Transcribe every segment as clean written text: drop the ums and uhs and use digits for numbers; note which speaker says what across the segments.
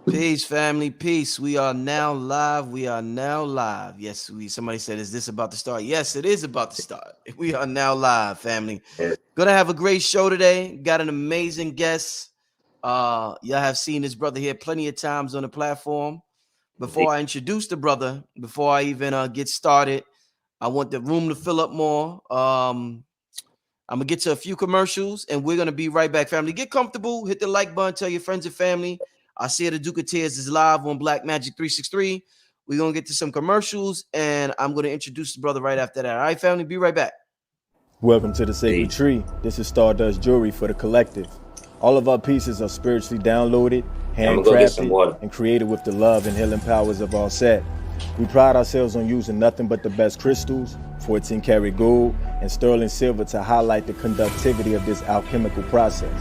Speaker 1: Peace, family. Peace. We are now live. We are now live. Yes, somebody said, is this about to start? Yes, it is about to start. We are now live, family.
Speaker 2: Yeah.
Speaker 1: Gonna have a great show today. Got an amazing guest. Y'all have seen this brother here plenty of times on the platform. Before I introduce the brother, before I even get started, I want the room to fill up more. I'm gonna get to a few commercials and we're gonna be right back, family. Get comfortable, hit the like button, tell your friends and family. Aseer the Duke of Tears is live on Black Magic 363. We're gonna get to some commercials and I'm gonna introduce the brother right after that. All right, family, be right back.
Speaker 3: Welcome to the Sacred Tree. This is Stardust Jewelry for the collective. All of our pieces are spiritually downloaded, handcrafted, and created with the love and healing powers of our set. We pride ourselves on using nothing but the best crystals, 14 karat gold, and sterling silver to highlight the conductivity of this alchemical process.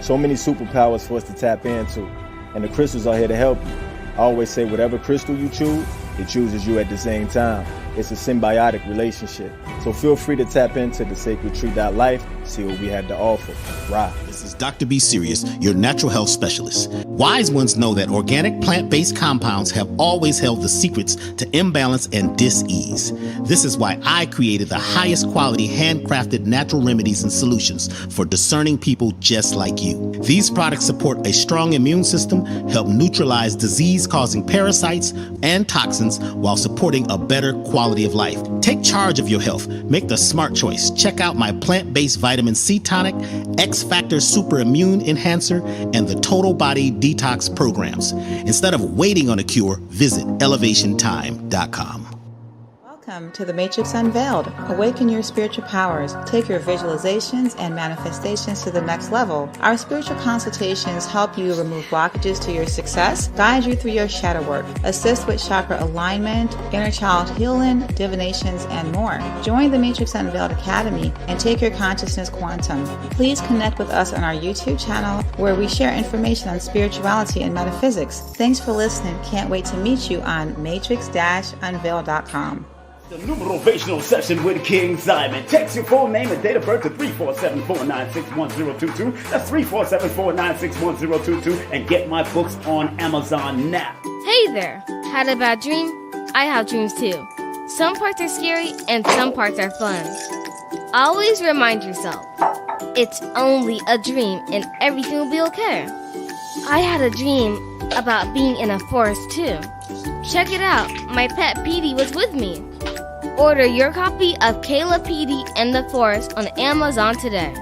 Speaker 3: So many superpowers for us to tap into, and the crystals are here to help you. I always say whatever crystal you choose, it chooses you at the same time. It's a symbiotic relationship. So feel free to tap into the sacredtree.life, see what we have to offer. Rock.
Speaker 4: This is Dr. B. Serious, your natural health specialist. Wise ones know that organic plant-based compounds have always held the secrets to imbalance and dis-ease. This is why I created the highest quality handcrafted natural remedies and solutions for discerning people just like you. These products support a strong immune system, help neutralize disease-causing parasites and toxins while supporting a better quality of life. Take charge of your health. Make the smart choice. Check out my plant-based vitamin C tonic, X Factor Super Immune Enhancer, and the Total Body Detox programs. Instead of waiting on a cure, visit elevationtime.com.
Speaker 5: Welcome to the Matrix Unveiled. Awaken your spiritual powers. Take your visualizations and manifestations to the next level. Our spiritual consultations help you remove blockages to your success, guide you through your shadow work, assist with chakra alignment, inner child healing, divinations, and more. Join the Matrix Unveiled Academy and take your consciousness quantum. Please connect with us on our YouTube channel where we share information on spirituality and metaphysics. Thanks for listening. Can't wait to meet you on matrix-unveiled.com.
Speaker 6: The numerational session with King Simon. Text your full name and date of birth to 347-496-1022. That's 347-496-1022. And get my books on Amazon now.
Speaker 7: Hey there! Had a bad dream? I have dreams too. Some parts are scary and some parts are fun. Always remind yourself, it's only a dream and everything will be okay. I had a dream about being in a forest too. Check it out, my pet Petey was with me. Order your copy of Kayla Petey and the Forest on Amazon today.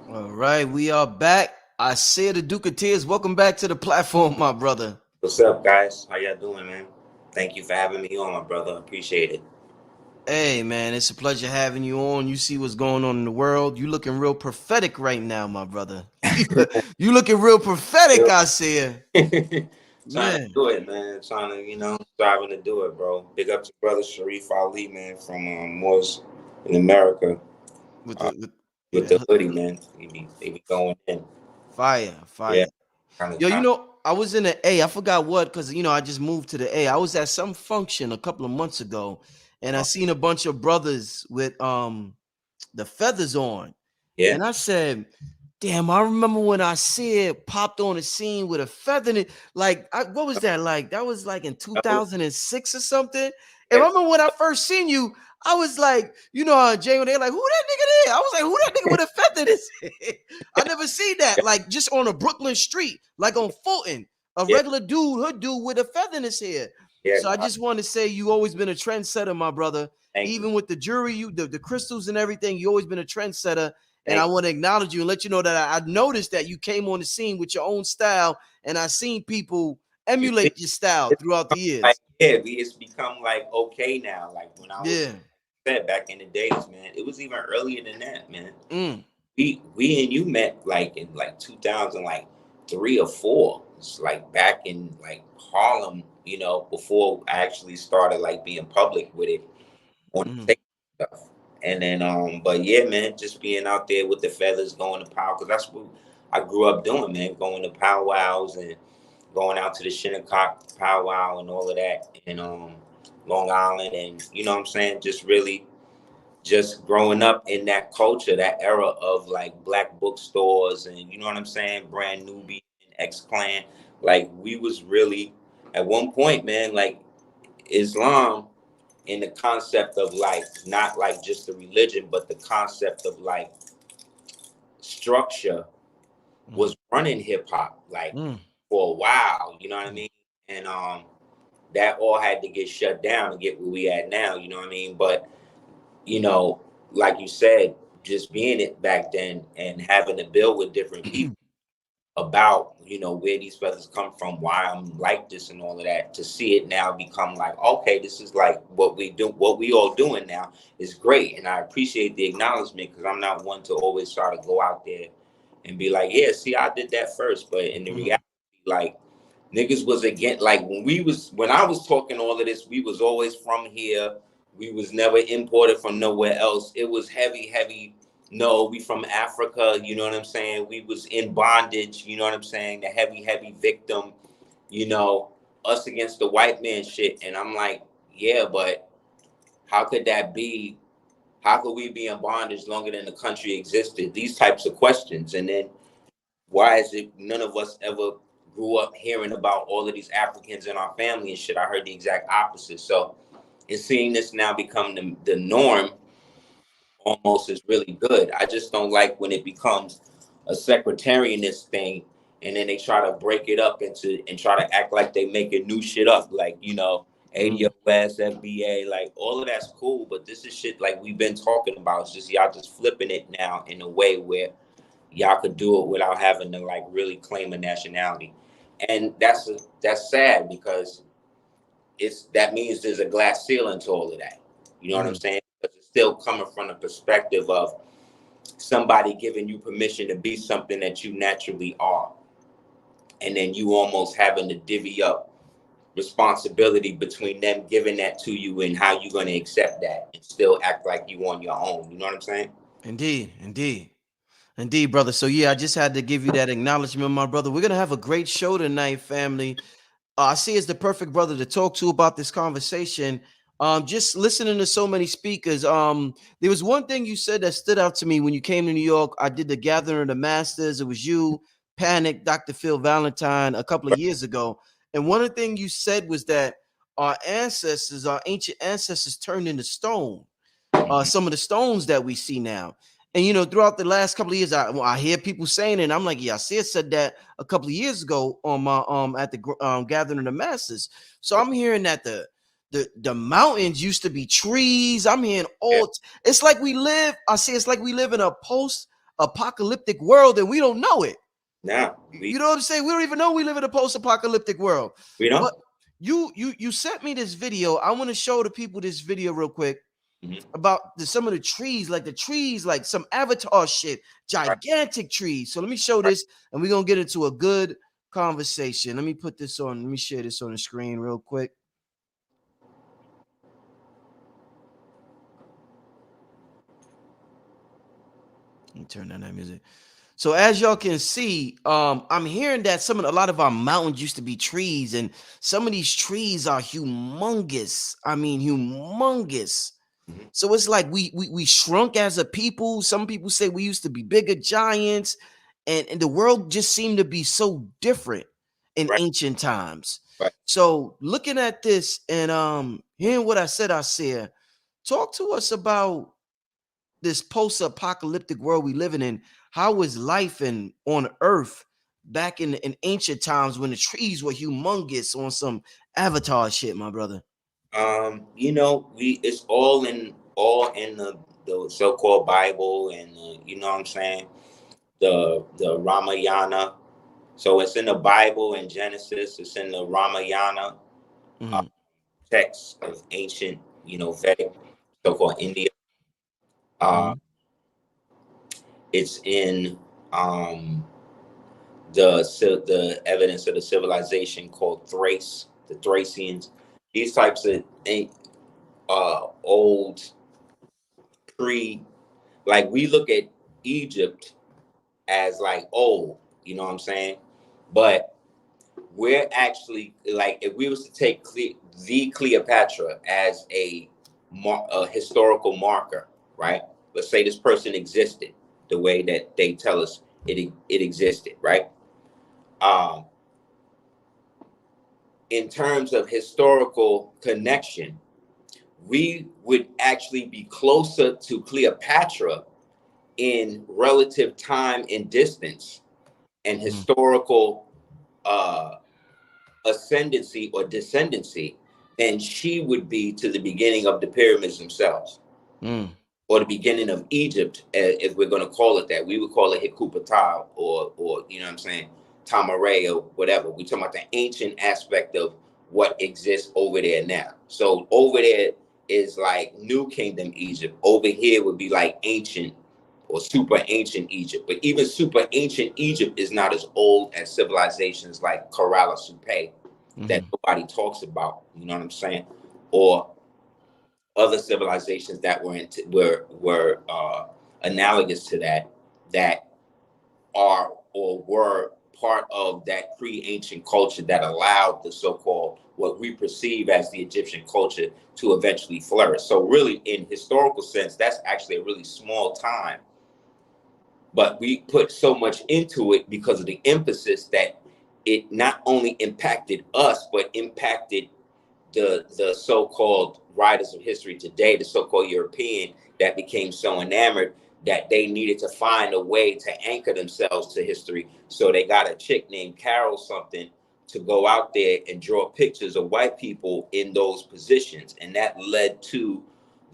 Speaker 1: All right, we are back. Aseer the Duke of Tears. Welcome back to the platform, my brother.
Speaker 2: What's up, guys? How y'all doing, man? Thank you for having me on, my brother. Appreciate it.
Speaker 1: Hey, man, it's a pleasure having you on. You see what's going on in the world. You looking real prophetic right now, my brother. You looking real prophetic, Aseer.
Speaker 2: Trying to do it, man. Trying to, striving to do it, bro. Big up to brother Sharif Ali, man, from Moors in America. With the hoodie, man. They be going in.
Speaker 1: Fire.
Speaker 2: Yeah,
Speaker 1: Yo, I was in the A. I forgot what, because, I just moved to the A. I was at some function a couple of months ago, and I seen a bunch of brothers with the feathers on. Yeah. And I said, damn, I remember when Aseer popped on the scene with a feather in it. Like, what was that like? That was like in 2006 or something. And I remember when I first seen you, I was like, Jay, when they're like, who that nigga there? I was like, who that nigga with a feather in his head? I never seen that. Like, just on a Brooklyn street, like on Fulton, a regular hood dude with a feather in his head. Yeah, so I just want to say you always been a trendsetter, my brother. Even with the jewelry, the crystals and everything, you always been a trendsetter. And I want to acknowledge you and let you know that I noticed that you came on the scene with your own style, and I seen people emulate your style throughout the years.
Speaker 2: It's become like okay now. Like when I was back in the days, man, it was even earlier than that, man. We and you met like in like 2003 or 4. It's like back in like Harlem, before I actually started like being public with it on the stuff. And then, but yeah, man, just being out there with the feathers, going to power, because that's what I grew up doing, man, going to powwows and going out to the Shinnecock powwow and all of that in Long Island. And, you know what I'm saying, just really just growing up in that culture, that era of like black bookstores and, you know what I'm saying, Brand Nubian, X-Clan. Like we was really at one point, man, like Islam in the concept of like not like just the religion, but the concept of like structure was running hip hop like for a while, you know what I mean? And that all had to get shut down to get where we at now, you know what I mean? But you know, like you said, just being it back then and having to build with different people about, you know, where these feathers come from, why I'm like this and all of that, to see it now become like, okay, this is like what we all doing now is great. And I appreciate the acknowledgement, because I'm not one to always try to go out there and be like, yeah, see, I did that first. But in the reality, like niggas was again, like when I was talking all of this, we was always from here. We was never imported from nowhere else. It was heavy. No, we from Africa, you know what I'm saying? We was in bondage, you know what I'm saying? The heavy victim, you know, us against the white man shit. And I'm like, yeah, but how could that be? How could we be in bondage longer than the country existed? These types of questions. And then why is it none of us ever grew up hearing about all of these Africans in our family and shit? I heard the exact opposite. So and seeing this now become the norm almost is really good. I just don't like when it becomes a secretarianist thing and then they try to break it up into and try to act like they making new shit up, like, you know, ADOS, FBA, like all of that's cool, but this is shit like we've been talking about. It's just y'all just flipping it now in a way where y'all could do it without having to like really claim a nationality. And that's sad, because that means there's a glass ceiling to all of that. You know what I'm saying? But it's still coming from the perspective of somebody giving you permission to be something that you naturally are. And then you almost having to divvy up responsibility between them giving that to you and how you're going to accept that and still act like you on your own. You know what I'm saying?
Speaker 1: Indeed, brother. So yeah, I just had to give you that acknowledgement, my brother. We're going to have a great show tonight, family. Aseer is the perfect brother to talk to about this conversation. Just listening to so many speakers. There was one thing you said that stood out to me when you came to New York. I did the Gathering of the Masters. It was you, Panic, Dr. Phil Valentine a couple of years ago. And one of the things you said was that our ancient ancestors turned into stone. Some of the stones that we see now. And, you know, throughout the last couple of years, I hear people saying it, and I'm like, yeah, Aseer said that a couple of years ago on my at the Gathering of the Masses. So I'm hearing that the mountains used to be trees. I'm hearing it's like we live, it's like we live in a post-apocalyptic world and we don't know it.
Speaker 2: Now,
Speaker 1: you know what I'm saying? We don't even know we live in a post-apocalyptic world.
Speaker 2: We don't.
Speaker 1: But you sent me this video. I want to show the people this video real quick. About some of the trees, like some Avatar shit, gigantic trees. So let me show this, and we're gonna get into a good conversation. Let me put this on. Let me share this on the screen real quick. Let me turn down that music. So as y'all can see, I'm hearing that a lot of our mountains used to be trees, and some of these trees are humongous. I mean, humongous. So it's like we shrunk as a people. Some people say we used to be bigger giants, and the world just seemed to be so different in ancient times. So looking at this and hearing what I said, Aseer, talk to us about this post-apocalyptic world we living in. How was life on Earth back in ancient times when the trees were humongous on some Avatar shit, my brother?
Speaker 2: You know, it's all in the so-called Bible, and you know what I'm saying, the Ramayana. So it's in the Bible in Genesis. It's in the Ramayana text of ancient, you know, Vedic, so-called India. It's in the evidence of the civilization called Thrace, the Thracians. These types of old like we look at Egypt as like old, you know what I'm saying? But we're actually, like, if we was to take the Cleopatra as a historical marker, right? Let's say this person existed the way that they tell us it existed, right? in terms of historical connection, we would actually be closer to Cleopatra in relative time and distance and historical ascendancy or descendancy than she would be to the beginning of the pyramids themselves, or the beginning of Egypt, if we're going to call it that. We would call it Hikupatau, or you know what I'm saying, Tamare, or whatever. We're talking about the ancient aspect of what exists over there now. So over there is like New Kingdom Egypt. Over here would be like ancient or super ancient Egypt. But even super ancient Egypt is not as old as civilizations like Kerala Supe that nobody talks about. You know what I'm saying? Or other civilizations that were analogous to that are or were part of that pre-ancient culture that allowed the so-called, what we perceive as the Egyptian culture, to eventually flourish. So really, in historical sense, that's actually a really small time. But we put so much into it because of the emphasis that it not only impacted us, but impacted the so-called writers of history today, the so-called European, that became so enamored that they needed to find a way to anchor themselves to history. So they got a chick named Carol something to go out there and draw pictures of white people in those positions. And that led to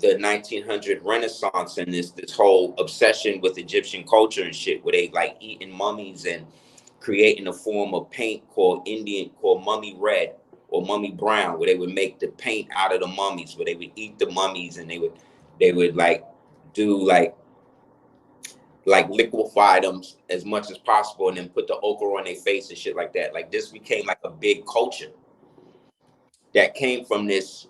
Speaker 2: the 1900 Renaissance and this whole obsession with Egyptian culture and shit, where they like eating mummies and creating a form of paint called mummy red or mummy brown, where they would make the paint out of the mummies, where they would eat the mummies, and they would like do like liquefy them as much as possible, and then put the ochre on their face and shit like that. Like, this became like a big culture that came from this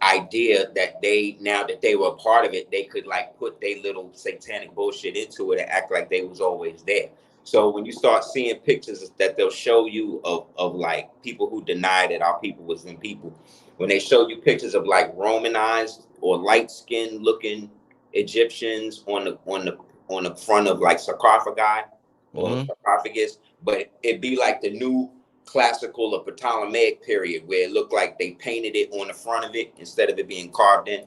Speaker 2: idea that now that they were a part of it, they could like put their little satanic bullshit into it and act like they was always there. So when you start seeing pictures that they'll show you of like people who deny that our people was in people, when they show you pictures of like Romanized or light-skinned looking Egyptians on the front of like sarcophagi or sarcophagus, but it'd be like the new classical or Ptolemaic period, where it looked like they painted it on the front of it instead of it being carved in.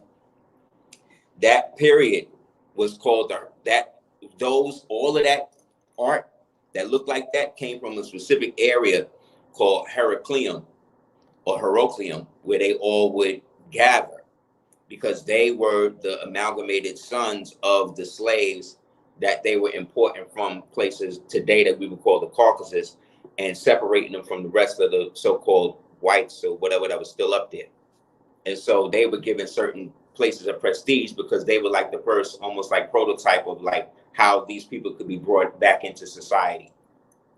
Speaker 2: That period was called all of that art that looked like that came from a specific area called Heracleum or Heracleum, where they all would gather, because they were the amalgamated sons of the slaves that they were importing from places today that we would call the Caucasus, and separating them from the rest of the so-called whites or whatever that was still up there. And so they were given certain places of prestige because they were like the first, almost like prototype of like how these people could be brought back into society.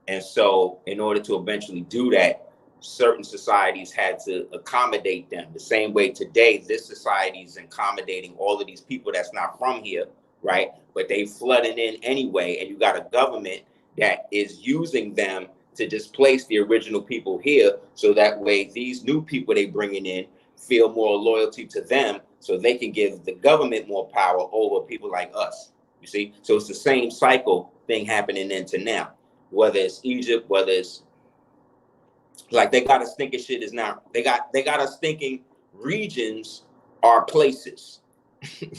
Speaker 2: And so in order to eventually do that, certain societies had to accommodate them. The same way today, this society is accommodating all of these people that's not from here, right? But they flooding in anyway, and you got a government that is using them to displace the original people here, so that way these new people they bringing in feel more loyalty to them, so they can give the government more power over people like us. You see, so it's the same cycle thing happening into now. Whether it's Egypt, whether it's like they got us thinking shit is now they got us thinking regions are places,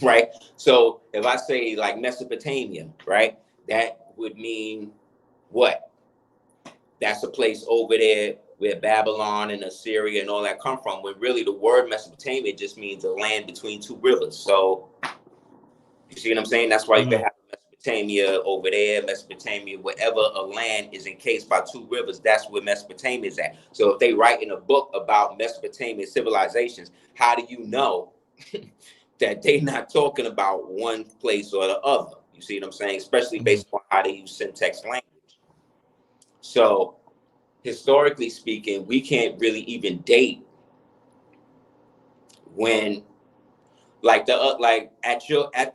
Speaker 2: right? So if I say like Mesopotamia, right, that would mean what? That's a place over there where Babylon and Assyria and all that come from, when really the word Mesopotamia just means a land between two rivers. So you see what I'm saying? That's why you can have Mesopotamia over there, Mesopotamia, wherever a land is encased by two rivers, that's where Mesopotamia is at. So if they write in a book about Mesopotamian civilizations, how do you know that they're not talking about one place or the other? You see what I'm saying? Especially based on how they use syntax language. So historically speaking, we can't really even date when, like like at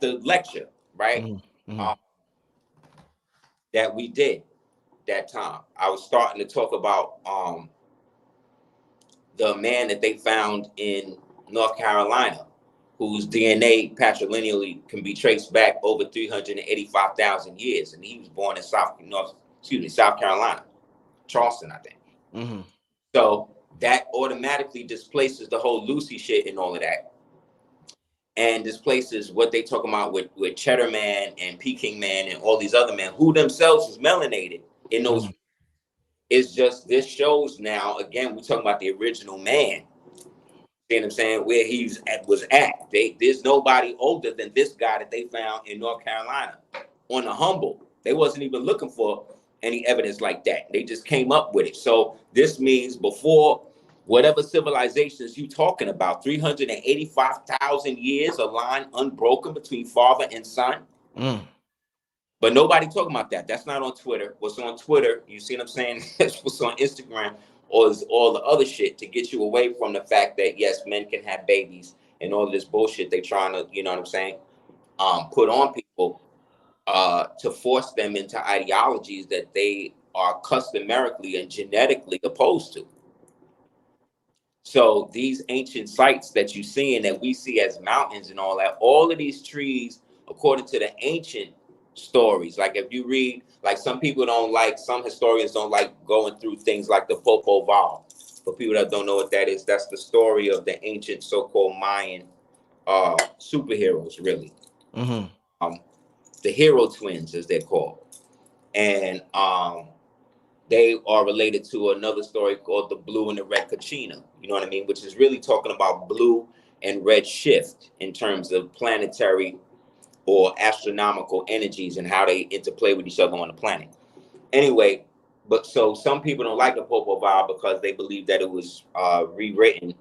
Speaker 2: the lecture, right? That we did that time, I was starting to talk about the man that they found in North Carolina, whose DNA patrilineally can be traced back over 385,000 years, and he was born in South Carolina, Charleston, I think. So that automatically displaces the whole Lucy shit and all of that. And displaces what they talk about with Cheddar Man and Peking Man and all these other men who themselves is melanated in those. It's just, this shows now, again, we're talking about the original man. You know what I'm saying? Where he was at. There's nobody older than this guy that they found in North Carolina on the humble. They wasn't even looking for any evidence like that. They just came up with it. So this means before whatever civilizations you talking about, 385,000 years, a line unbroken between father and son. But nobody talking about that. That's not on Twitter. What's on Twitter, you see what I'm saying? That's what's on Instagram, or is all the other shit to get you away from the fact that, yes, men can have babies and all this bullshit they trying to, you know what I'm saying, put on people to force them into ideologies that they are customarily and genetically opposed to. So these ancient sites that you see and that we see as mountains and all that, all of these trees, according to the ancient stories, like if you read, like some people don't like, some historians don't like going through things like the Post-apocalyptic. For people that don't know what that is, that's the story of the ancient so-called Mayan superheroes, really. The hero twins, as they're called. And they are related to another story called the Blue and the Red Kachina, you know what I mean? Which is really talking about blue and red shift in terms of planetary or astronomical energies and how they interplay with each other on the planet. Anyway, but so some people don't like the Pope-apocalyptic because they believe that it was rewritten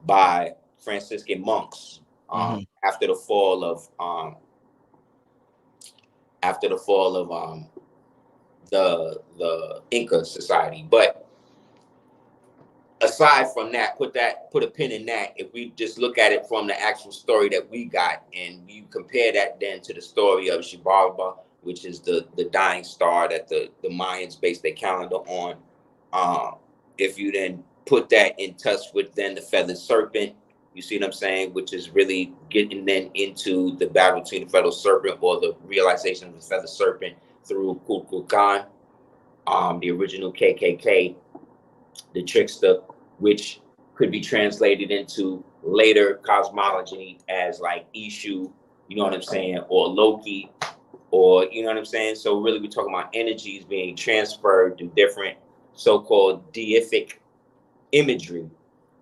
Speaker 2: by Franciscan monks after the fall of the Inca society. But aside from that, put a pin in that. If we just look at it from the actual story that we got, and you compare that then to the story of Xibalba, which is the dying star that the Mayans based their calendar on. If you then put that in touch with then the feathered serpent, you see what I'm saying, which is really getting then into the battle between the feathered serpent, or the realization of the feathered serpent through Kukulkan, the original KKK, the trickster, which could be translated into later cosmology as like Ishu, you know what I'm saying, or Loki, or you know what I'm saying. So really, we're talking about energies being transferred to different so-called deific imagery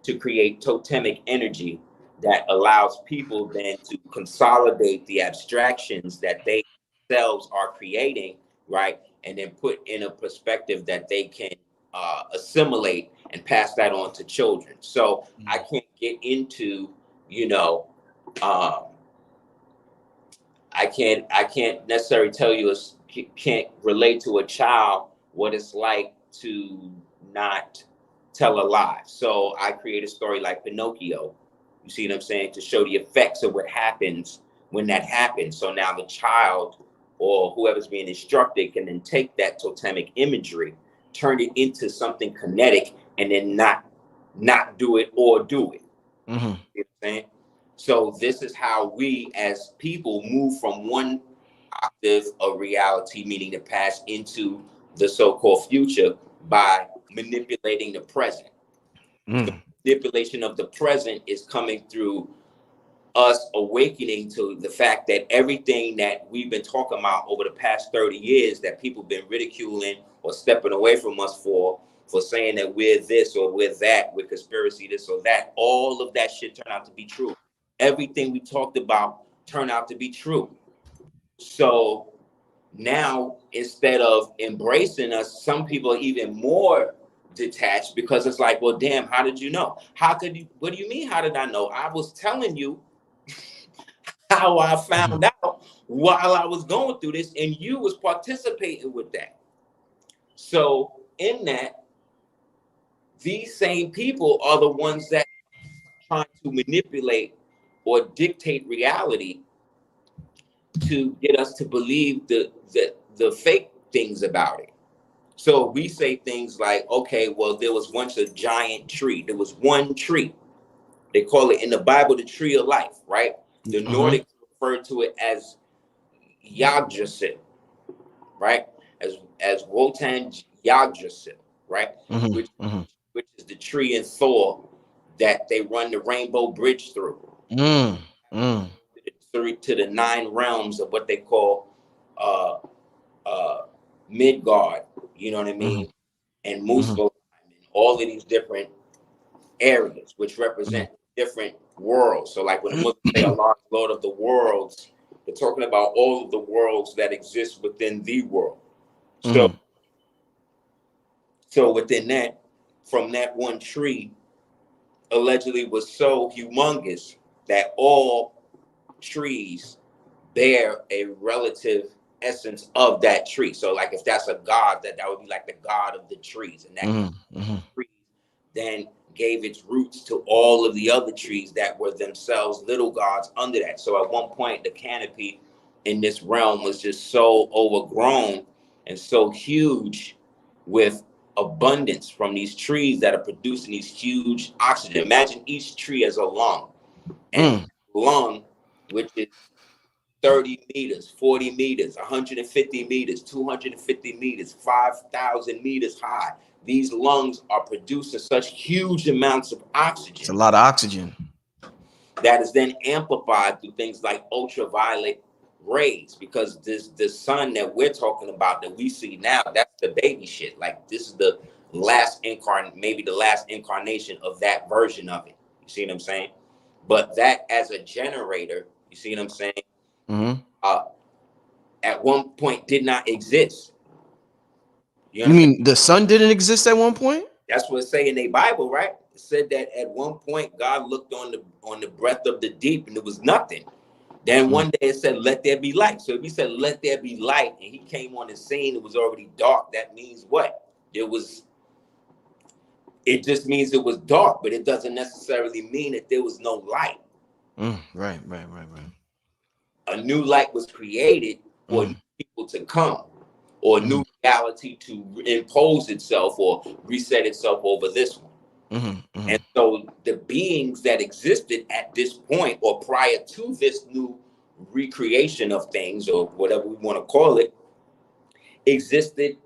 Speaker 2: to create totemic energy that allows people then to consolidate the abstractions that they themselves are creating, right? And then put in a perspective that they can assimilate and pass that on to children. So I can't get into, you know, I can't necessarily tell you, can't relate to a child what it's like to not tell a lie. So I create a story like Pinocchio, you see what I'm saying, to show the effects of what happens when that happens. So now the child or whoever's being instructed can then take that totemic imagery, turn it into something kinetic, and then not do it or do it. You know what I'm saying? So this is how we as people move from one octave of reality, meaning the past, into the so-called future by manipulating the present. The manipulation of the present is coming through us awakening to the fact that everything that we've been talking about over the past 30 years that people have been ridiculing or stepping away from us for saying that we're this or we're that, we're conspiracy this or that, all of that shit turned out to be true. Everything we talked about turned out to be true. So now, instead of embracing us, some people are even more detached, because it's like, well, damn, how did you know? How could you? What do you mean, how did I know? I was telling you how I found out while I was going through this, and you was participating with that. So in that, these same people are the ones that are trying to manipulate or dictate reality to get us to believe the fake things about it. So we say things like, okay, well, there was once a giant tree. There was one tree. They call it in the Bible the tree of life, right? The Nordics refer to it as Yggdrasil, right? As Wotan Yggdrasil, right? Which is the the tree in Thor that they run the rainbow bridge through. To the 9 realms of what they call Midgard, you know what I mean? And Muspelheim, and all of these different areas which represent different worlds. So like when the Muslims say Allah, Lord of the worlds, they're talking about all of the worlds that exist within the world. So within that, from that one tree, allegedly was so humongous that all trees bear a relative essence of that tree. So like if that's a god, that would be like the god of the trees, and that tree then gave its roots to all of the other trees that were themselves little gods under that. So at one point, the canopy in this realm was just so overgrown and so huge with abundance from these trees that are producing these huge oxygen. Imagine each tree as a lung, and lung, which is 30 meters, 40 meters, 150 meters, 250 meters, 5,000 meters high. These lungs are producing such huge amounts of oxygen.
Speaker 1: It's a lot of oxygen.
Speaker 2: That is then amplified through things like ultraviolet rays, because the sun that we're talking about that we see now, that's the baby shit. Like this is the last maybe the last incarnation of that version of it. You see what I'm saying? But that as a generator, you see what I'm saying? At one point did not exist.
Speaker 1: You mean the sun didn't exist at one point?
Speaker 2: That's what it say in the Bible, right? It said that at one point God looked on the breadth of the deep and there was nothing. Then one day it said, let there be light. So if he said, let there be light, and he came on the scene, it was already dark. That means what? It just means it was dark, but it doesn't necessarily mean that there was no light.
Speaker 1: Right.
Speaker 2: A new light was created for new people to come, or a new reality to impose itself or reset itself over this one. And so the beings that existed at this point or prior to this new recreation of things, or whatever we want to call it, existed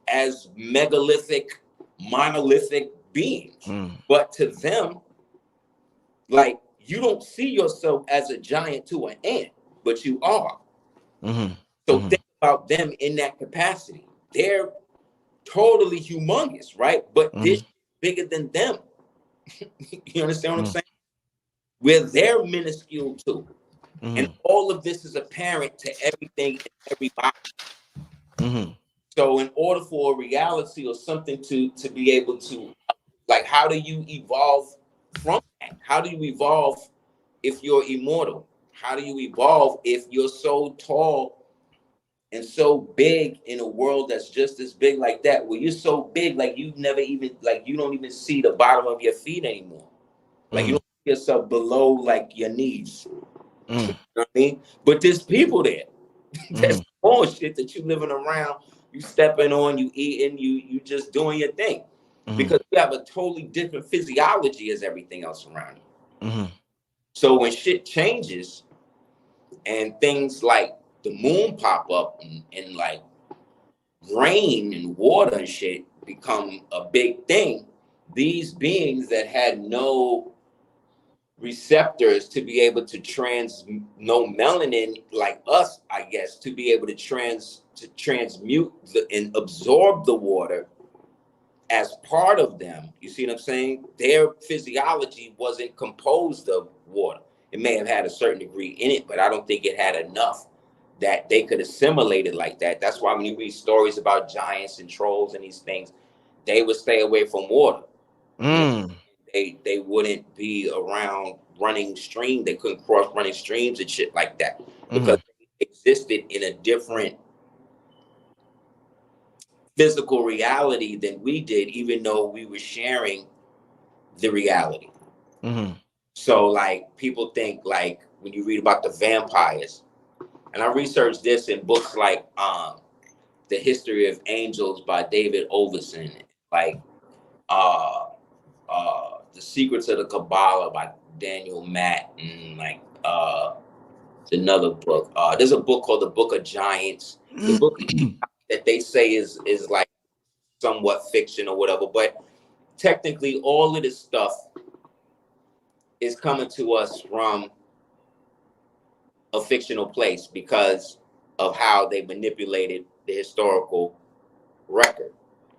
Speaker 2: as megalithic, monolithic beings. But to them, like, you don't see yourself as a giant to an ant, but you are. So think about them in that capacity. They're totally humongous, right? But this is bigger than them. You understand what I'm saying? Where they're minuscule too. And all of this is apparent to everything and everybody. So in order for a reality or something to be able to, like, how do you evolve from that? How do you evolve if you're immortal? How do you evolve if you're so tall and so big in a world that's just as big like that? Well, you're so big, like you never even, like you don't even see the bottom of your feet anymore. Like you don't see yourself below like your knees. You know what I mean? But there's people there. That's bullshit that you living around, you stepping on, you eating, you just doing your thing. Because you have a totally different physiology as everything else around you. So when shit changes and things like the moon pop up and like rain and water and shit become a big thing, these beings that had no receptors to be able to no melanin like us, I guess, to be able to transmute and absorb the water as part of them. You see what I'm saying? Their physiology wasn't composed of water. It may have had a certain degree in it, but I don't think it had enough that they could assimilate it like that. That's why when you read stories about giants and trolls and these things, they would stay away from water. They wouldn't be around running streams. They couldn't cross running streams and shit like that because they existed in a different physical reality than we did, even though we were sharing the reality. So like people think, like when you read about the vampires, and I researched this in books like The History of Angels by David Overson, like The Secrets of the Kabbalah by Daniel Matt, and like another book. There's a book called The Book of Giants. The book that they say is like somewhat fiction or whatever, but technically all of this stuff is coming to us from a fictional place because of how they manipulated the historical record.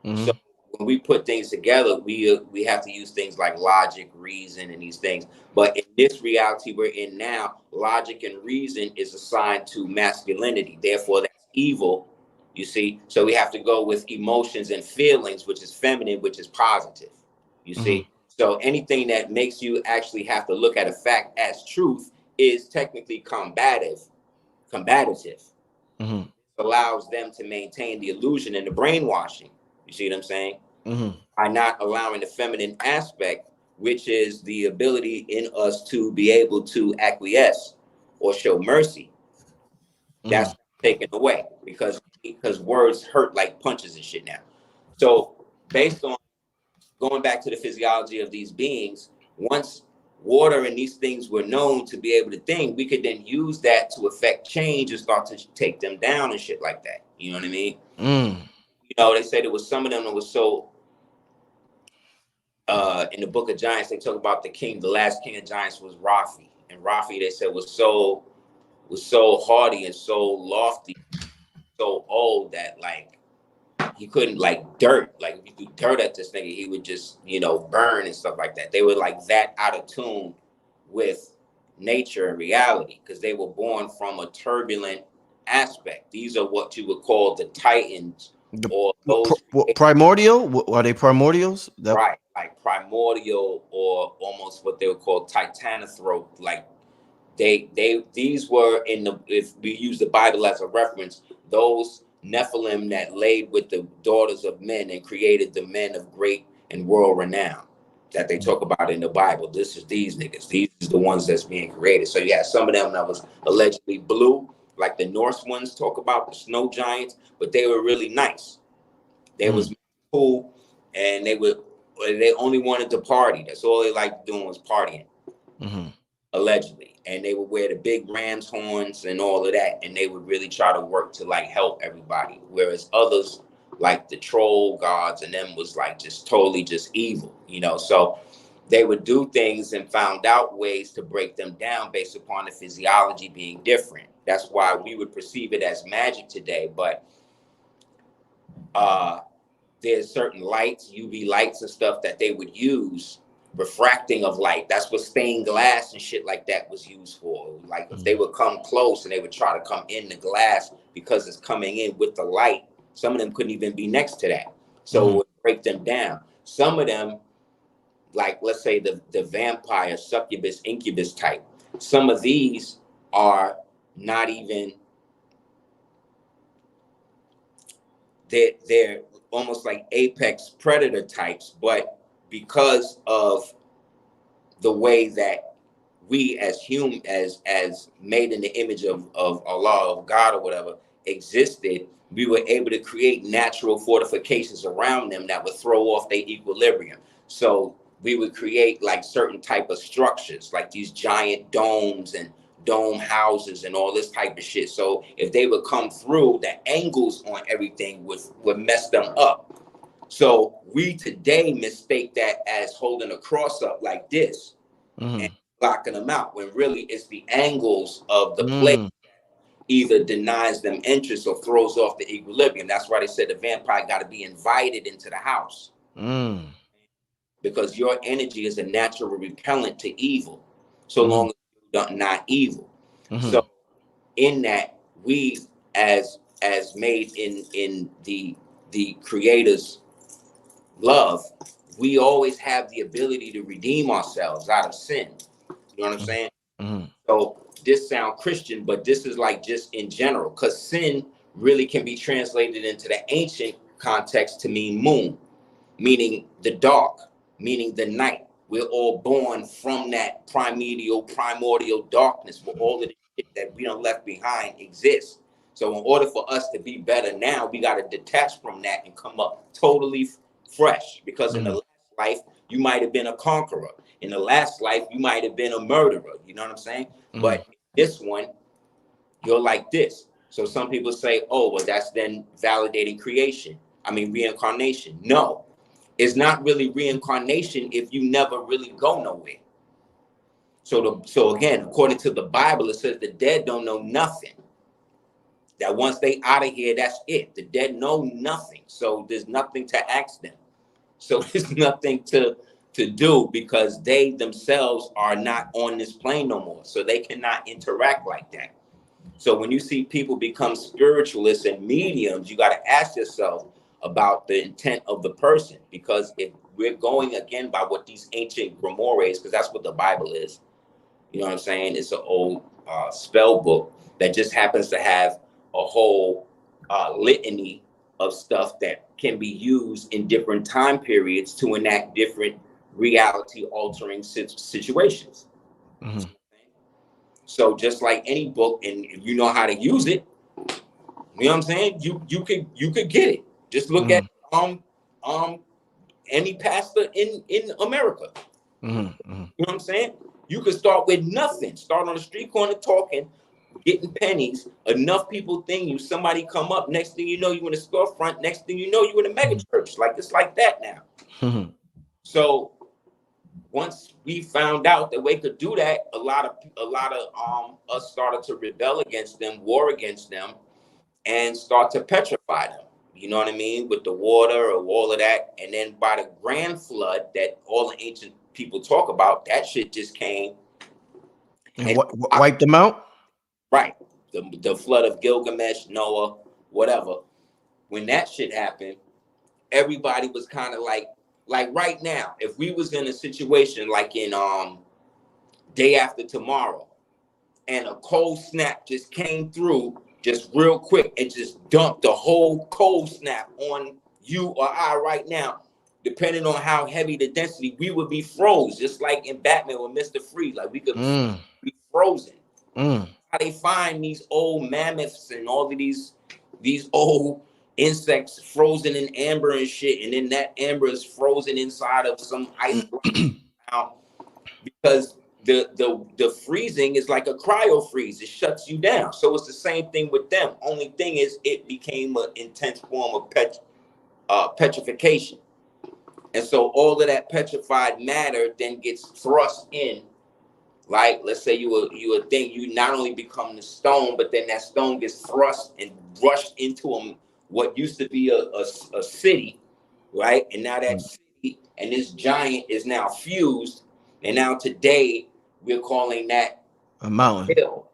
Speaker 2: So when we put things together, we have to use things like logic, reason, and these things. But in this reality we're in now, logic and reason is assigned to masculinity. Therefore, that's evil, you see. So we have to go with emotions and feelings, which is feminine, which is positive, you see. So anything that makes you actually have to look at a fact as truth is technically combative. Allows them to maintain the illusion and the brainwashing. You see what I'm saying? By not allowing the feminine aspect, which is the ability in us to be able to acquiesce or show mercy. That's taken away because words hurt like punches and shit now. So based on going back to the physiology of these beings, once water and these things were known to be able to think, we could then use that to affect change and start to take them down and shit like that. You know what I mean? You know, they said there was some of them that was so in the Book of Giants, they talk about the last king of giants was Raphi. And Raphi, they said, was so haughty and so lofty, so old that like he couldn't, like dirt, like if you threw dirt at this nigga, he would just, you know, burn and stuff like that. They were like that out of tune with nature and reality because they were born from a turbulent aspect. These are what you would call the Titans, or those
Speaker 1: primordial. Are they primordials?
Speaker 2: Right, like primordial, or almost what they would call Titananthrope. Like these were in the, if we use the Bible as a reference, those Nephilim that laid with the daughters of men and created the men of great and world renown that they talk about in the Bible. This is these niggas. These are the ones that's being created. So you had some of them that was allegedly blue, like the Norse ones talk about the snow giants, but they were really nice. They was cool, and they only wanted to party. That's all they liked doing was partying, allegedly. And they would wear the big ram's horns and all of that, and they would really try to work to like help everybody. Whereas others, like the troll gods and them, was like just totally just evil, you know. So they would do things and found out ways to break them down based upon the physiology being different. That's why we would perceive it as magic today. But there's certain lights, UV lights and stuff that they would use, refracting of light. That's what stained glass and shit like that was used for. Like if they would come close and they would try to come in the glass because it's coming in with the light, some of them couldn't even be next to that. So it would break them down. Some of them, like let's say the vampire, succubus, incubus type, some of these are not even, they're almost like apex predator types, but because of the way that we as human, as made in the image of Allah, of God or whatever, existed, we were able to create natural fortifications around them that would throw off their equilibrium. So we would create like certain type of structures, like these giant domes and dome houses and all this type of shit. So if they would come through, the angles on everything would mess them up. So we today mistake that as holding a cross up like this and blocking them out, when really it's the angles of the plate either denies them entrance or throws off the equilibrium. That's why they said the vampire got to be invited into the house, because your energy is a natural repellent to evil, so long as you're not evil. So in that, we as made in the Creator's love, we always have the ability to redeem ourselves out of sin. You know what I'm saying? So this sound Christian, but this is like just in general, because sin really can be translated into the ancient context to mean moon, meaning the dark, meaning the night. We're all born from that primordial darkness where all of the shit that we done left behind exists. So in order for us to be better now, we got to detach from that and come up totally fresh, because in the last life, you might have been a conqueror. In the last life, you might have been a murderer. You know what I'm saying? But this one, you're like this. So some people say, oh, well, that's then validating creation. I mean, reincarnation. No, It's not really reincarnation if you never really go nowhere. So again, according to the Bible, it says the dead don't know nothing. That once they out of here, that's it. The dead know nothing. So there's nothing to ask them. So there's nothing to do because they themselves are not on this plane no more. So they cannot interact like that. So when you see people become spiritualists and mediums, you got to ask yourself about the intent of the person. Because if we're going again by what these ancient grimoires, because that's what the Bible is, you know what I'm saying? It's an old spell book that just happens to have a whole litany of stuff that can be used in different time periods to enact different reality altering situations. Mm-hmm. So just like any book, and if you know how to use it, you know what I'm saying? You could get it. Just look at any pastor in America. Mm-hmm. Mm-hmm. You know what I'm saying? You could start with nothing. Start on the street corner talking, getting pennies. Enough people think you. Somebody come up. Next thing you know, you in a storefront. Next thing you know, you in a mega church. Like it's like that now. Mm-hmm. So once we found out that we could do that, a lot of us started to rebel against them, war against them, and start to petrify them. You know what I mean? With the water or all of that. And then by the grand flood that all the ancient people talk about, that shit just came
Speaker 1: and wiped them out.
Speaker 2: Right. The flood of Gilgamesh, Noah, whatever. When that shit happened, everybody was kind of like right now, if we was in a situation like in Day After Tomorrow, and a cold snap just came through just real quick and just dumped the whole cold snap on you or I right now, depending on how heavy the density, we would be froze, just like in Batman with Mr. Freeze. Like we could be frozen. How they find these old mammoths and all of these old insects frozen in amber and shit, and then that amber is frozen inside of some ice now, because the freezing is like a cryo freeze. It shuts you down. So it's the same thing with them. Only thing is it became an intense form of petrification. And so all of that petrified matter then gets thrust in. Like, let's say you a thing, you not only become the stone, but then that stone gets thrust and rushed into what used to be a city, right? And now that city and this giant is now fused. And now today we're calling that
Speaker 1: a mountain,
Speaker 2: hill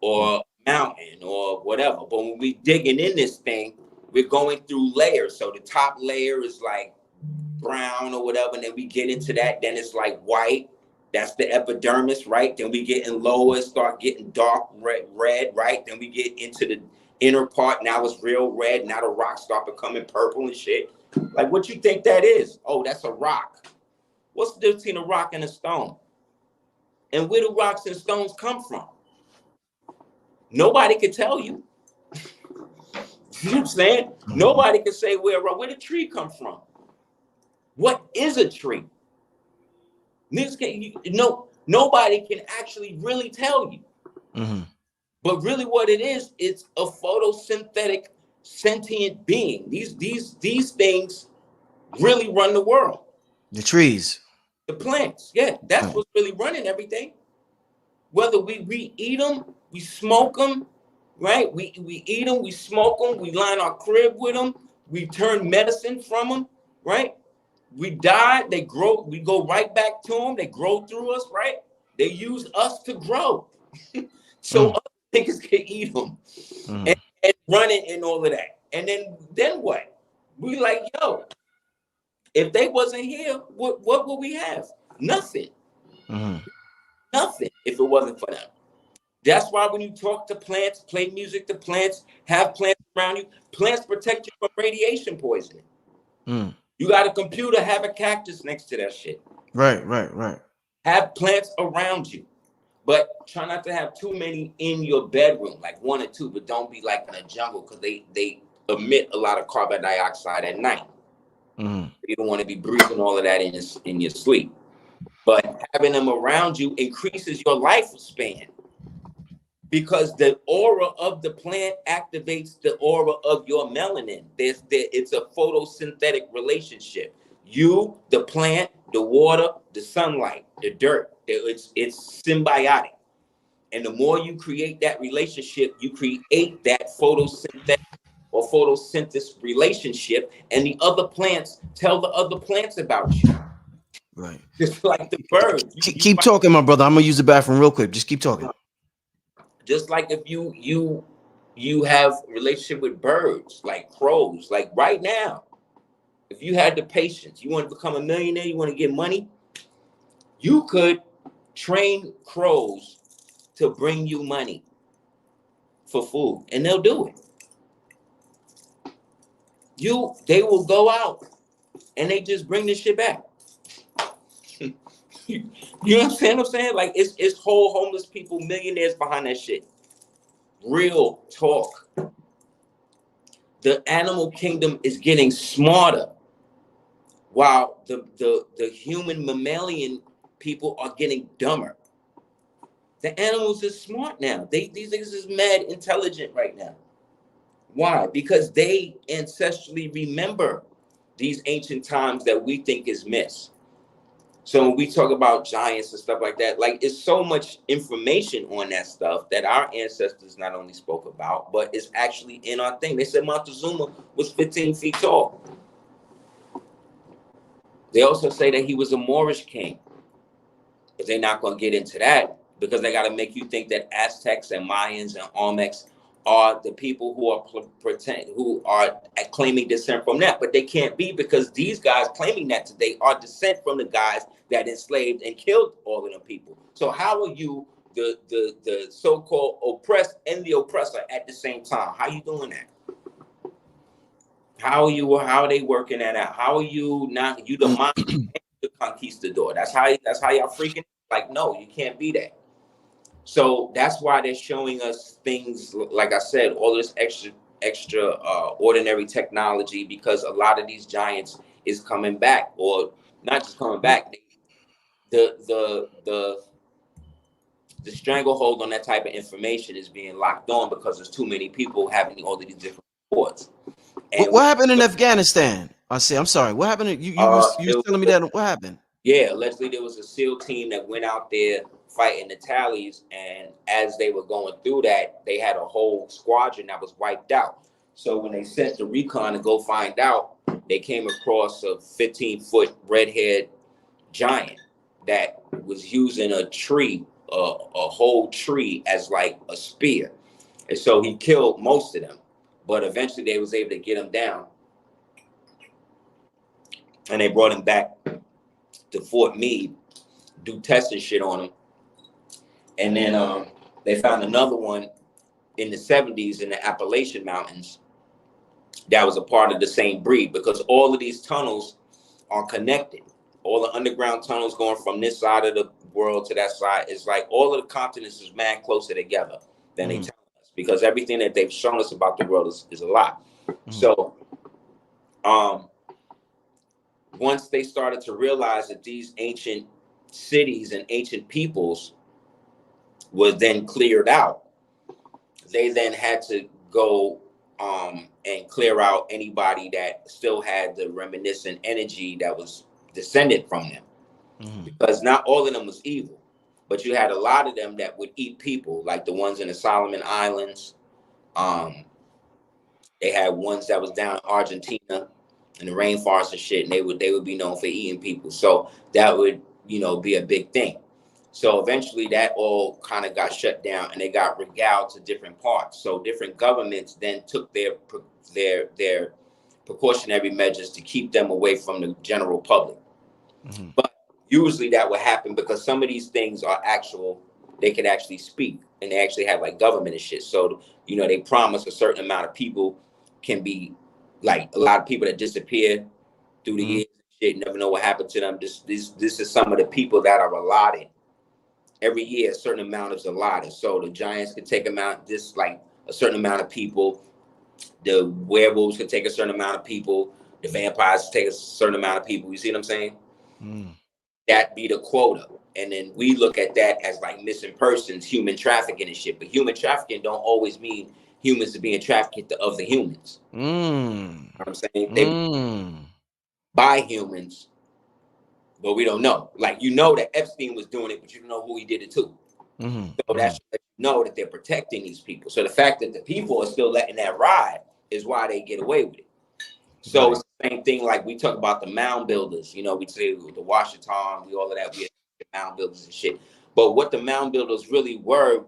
Speaker 2: or mountain or whatever. But when we digging in this thing, we're going through layers. So the top layer is like brown or whatever. And then we get into that. Then it's like white. That's the epidermis, right? Then we get in lower, start getting dark red, right? Then we get into the inner part. Now it's real red. Now the rocks start becoming purple and shit. Like, what you think that is? Oh, that's a rock. What's the difference between a rock and a stone? And where do rocks and stones come from? Nobody can tell you. You know what I'm saying? Nobody can say where the tree come from. What is a tree? Nobody can actually really tell you. Mm-hmm. But really what it is, it's a photosynthetic sentient being. These things really run the world.
Speaker 1: The trees.
Speaker 2: The plants. Yeah, that's what's really running everything. Whether we eat them, we smoke them, right? We eat them, we smoke them, we line our crib with them, we turn medicine from them, right? We die, they grow, we go right back to them, they grow through us, right? They use us to grow. So other niggas can eat them and run it and all of that. And then what? We like, yo, if they wasn't here, what would we have? Nothing. Nothing if it wasn't for them. That's why when you talk to plants, play music to plants, have plants around you, plants protect you from radiation poisoning. You got a computer, have a cactus next to that shit.
Speaker 1: Right.
Speaker 2: Have plants around you. But try not to have too many in your bedroom, like 1 or 2, but don't be like in a jungle because they emit a lot of carbon dioxide at night. You don't want to be breathing all of that in your sleep. But having them around you increases your lifespan because the aura of the plant activates the aura of your melanin. It's a photosynthetic relationship. You, the plant, the water, the sunlight, the dirt. It's symbiotic. And the more you create that relationship, you create that photosynthetic or photosynthesis relationship, and the other plants tell the other plants about you.
Speaker 1: Right.
Speaker 2: Just like the birds.
Speaker 1: Keep talking, my brother. I'm gonna use the bathroom real quick. Just keep talking.
Speaker 2: Just like if you have a relationship with birds, like crows, like right now, if you had the patience, you want to become a millionaire, you want to get money, you could train crows to bring you money for food, and they'll do it. They will go out and they just bring this shit back. You understand what I'm saying? Like it's whole homeless people, millionaires behind that shit. Real talk. The animal kingdom is getting smarter, while the human mammalian people are getting dumber. The animals are smart now. These niggas is mad intelligent right now. Why? Because they ancestrally remember these ancient times that we think is missed. So when we talk about giants and stuff like that, like it's so much information on that stuff that our ancestors not only spoke about, but it's actually in our thing. They said Montezuma was 15 feet tall. They also say that he was a Moorish king, but they're not going to get into that because they got to make you think that Aztecs and Mayans and Olmecs are the people who are claiming descent from that, but they can't be, because these guys claiming that today are descent from the guys that enslaved and killed all of them people. So how are you the so-called oppressed and the oppressor at the same time? How are you doing that? How are they working that out? How are you not the mind the conquistador? That's how y'all freaking like, no, you can't be that. So that's why they're showing us things, like I said, all this extra ordinary technology, because a lot of these giants is coming back, or not just coming back. The stranglehold on that type of information is being locked on because there's too many people having all of these different reports.
Speaker 1: And what happened in Afghanistan? I'm sorry. What happened? You was telling me that. What happened?
Speaker 2: Yeah, allegedly there was a SEAL team that went out there fighting the tallies, and as they were going through that, they had a whole squadron that was wiped out. So when they sent the recon to go find out, they came across a 15-foot red-haired giant that was using a tree, a whole tree, as like a spear. And so he killed most of them, but eventually they was able to get him down, and they brought him back to Fort Meade, do tests and shit on him. And then they found another one in the 70s in the Appalachian Mountains that was a part of the same breed, because all of these tunnels are connected. All the underground tunnels going from this side of the world to that side. It's like all of the continents is mad closer together than they tell us, because everything that they've shown us about the world is a lot. So once they started to realize that these ancient cities and ancient peoples was then cleared out, they then had to go and clear out anybody that still had the reminiscent energy that was descended from them, because not all of them was evil, but you had a lot of them that would eat people, like the ones in the Solomon Islands. They had ones that was down in Argentina in the rainforest and shit, and they would be known for eating people. So that would, be a big thing. So eventually that all kind of got shut down, and they got regaled to different parts. So different governments then took their precautionary measures to keep them away from the general public. But usually that would happen because some of these things are actual, they can actually speak, and they actually have like government and shit. So, they promise a certain amount of people can be, like a lot of people that disappear through the years and shit, never know what happened to them. This is some of the people that are allotted. Every year, a certain amount is allotted. So the giants could take like a certain amount of people. The werewolves could take a certain amount of people. The vampires take a certain amount of people. You see what I'm saying? That be the quota. And then we look at that as like missing persons, human trafficking and shit. But human trafficking don't always mean humans are being trafficked of the humans. You know what I'm saying? by humans, but we don't know. Like, you know that Epstein was doing it, but you don't know who he did it to. So that's you know that they're protecting these people. So the fact that the people are still letting that ride is why they get away with it. So it's the same thing. Like, we talk about the mound builders. You know, we say the Washington, we all of that. We had the mound builders and shit. But what the mound builders really were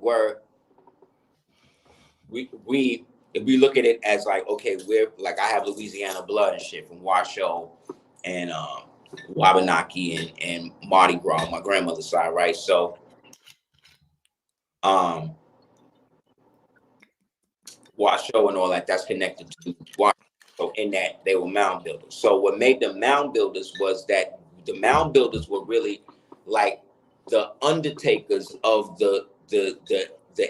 Speaker 2: we if we look at it as like, okay, we're like, I have Louisiana blood and shit from Washoe and Wabanaki and Mardi Gras on my grandmother's side, right? So Washoe and all that, that's connected to Washoe. So in that, they were mound builders. So what made them mound builders was that the mound builders were really like the undertakers of the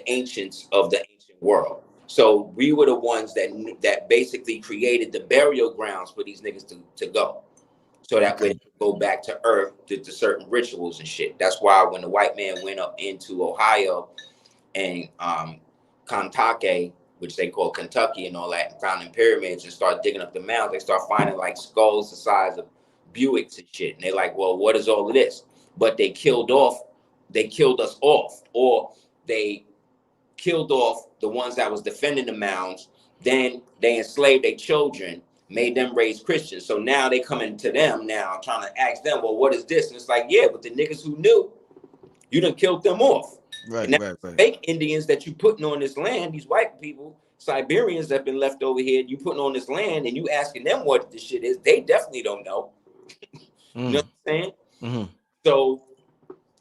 Speaker 2: ancients of the ancient world. So we were the ones that basically created the burial grounds for these niggas to go. So that way they could go back to earth to certain rituals and shit. That's why when the white man went up into Ohio and Kentucky, which they call Kentucky and all that, and found in pyramids and start digging up the mounds, they start finding like skulls the size of Buicks and shit. And they're like, well, what is all of this? But they killed us off, or they killed off the ones that was defending the mounds. Then they enslaved their children, made them raise Christians. So now they coming to them now trying to ask them, well, what is this? And it's like, yeah, but the niggas who knew, you done killed them off. Right. Fake Indians that you putting on this land, these white people, Siberians that been left over here, you putting on this land and you asking them what this shit is, they definitely don't know. You know what I'm saying? So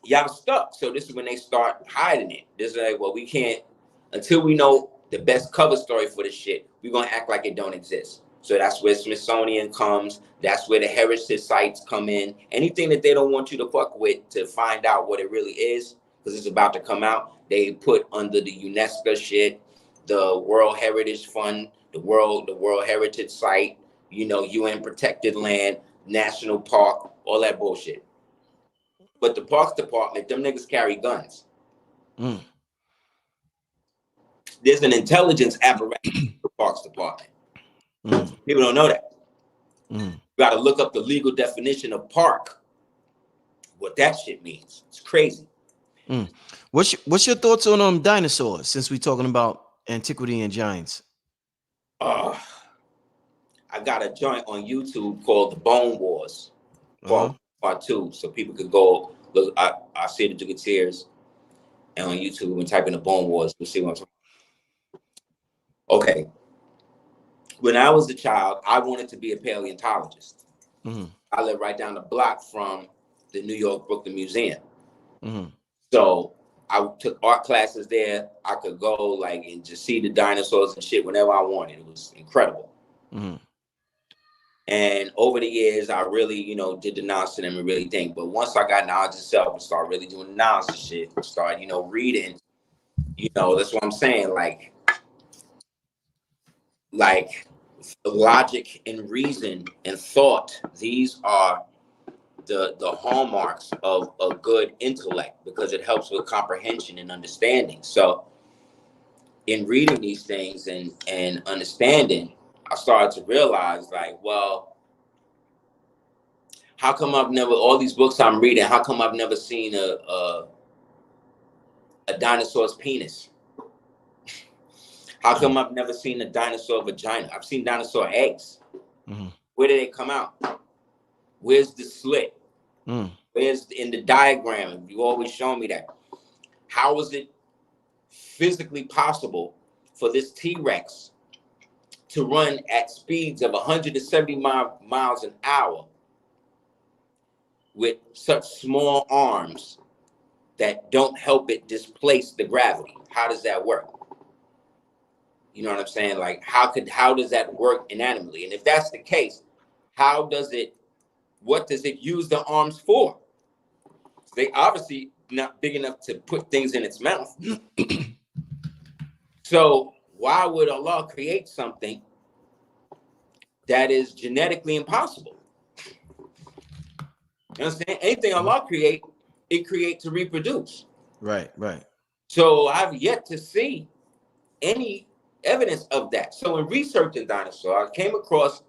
Speaker 2: y'all stuck. So this is when they start hiding it. This is like, well, we can't, until we know the best cover story for this shit, we're gonna act like it don't exist. So that's where Smithsonian comes. That's where the heritage sites come in. Anything that they don't want you to fuck with to find out what it really is, because it's about to come out, they put under the UNESCO shit, the World Heritage Fund, the World Heritage Site, you know, UN protected land, national park, all that bullshit. But the Parks Department, them niggas carry guns. There's an intelligence apparatus in the Parks Department. People don't know that. You got to look up the legal definition of park, what that shit means. It's crazy.
Speaker 1: What's your thoughts on dinosaurs, since we're talking about antiquity and giants?
Speaker 2: I got a joint on YouTube called The Bone Wars, part 2, so people could go look. I see the Dugateers, and on YouTube and type in The Bone Wars, we'll see what I'm talking about. Okay. When I was a child, I wanted to be a paleontologist. I lived right down the block from the New York Brooklyn Museum. So I took art classes there. I could go like and just see the dinosaurs and shit whenever I wanted. It was incredible. And over the years, I really, you know, did the knowledge to them and really think. But once I got knowledge itself and started really doing the knowledge and shit, started, you know, reading, you know, that's what I'm saying. Like logic and reason and thought, these are the hallmarks of a good intellect, because it helps with comprehension and understanding. So in reading these things and understanding, I started to realize, like, well, how come I've never, all these books I'm reading, how come I've never seen a dinosaur's penis? How come I've never seen a dinosaur vagina? I've seen dinosaur eggs. Where did they come out? Where's the slit? Where's in the diagram? You always show me that. How was it physically possible for this T-Rex to run at speeds of 170 miles an hour with such small arms that don't help it displace the gravity? How does that work? You know what I'm saying? Like, how does that work inanimally? And if that's the case, what does it use the arms for? They obviously not big enough to put things in its mouth. So why would Allah create something that is genetically impossible? You understand? Anything Allah create, it create to reproduce. Right. So I've yet to see any evidence of that. So in researching dinosaur, I came across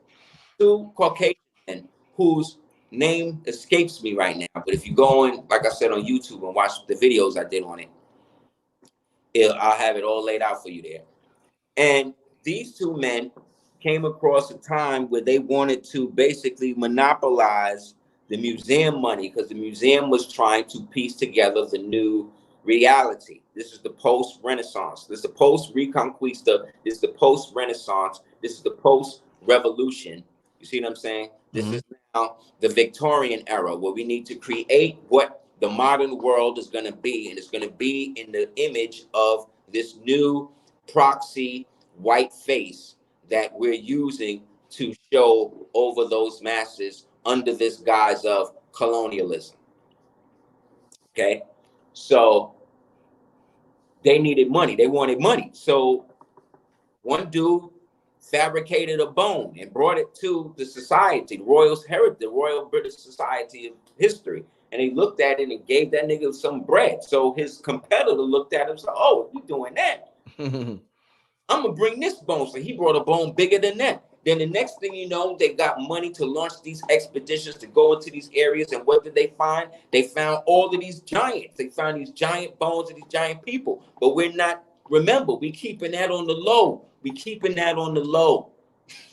Speaker 2: 2 Caucasian men whose name escapes me right now, but if you go on, like I said, on YouTube and watch the videos I did on it, I'll have it all laid out for you there. And these two men came across a time where they wanted to basically monopolize the museum money, because the museum was trying to piece together the new reality. This is the post-Renaissance. This is the post-Reconquista. This is the post-Renaissance. This is the post-revolution. You see what I'm saying? This is now the Victorian era, where we need to create what the modern world is going to be, and it's going to be in the image of this new proxy white face that we're using to show over those masses under this guise of colonialism. Okay, so they needed money. They wanted money. So one dude fabricated a bone and brought it to the society, the Royal British Society of History. And they looked at it and gave that nigga some bread. So his competitor looked at him and said, oh, you doing that? I'm going to bring this bone. So he brought a bone bigger than that. Then the next thing you know, they got money to launch these expeditions to go into these areas. And what did they find? They found all of these giants. They found these giant bones of these giant people. But we're not, remember, we keeping that on the low. We keeping that on the low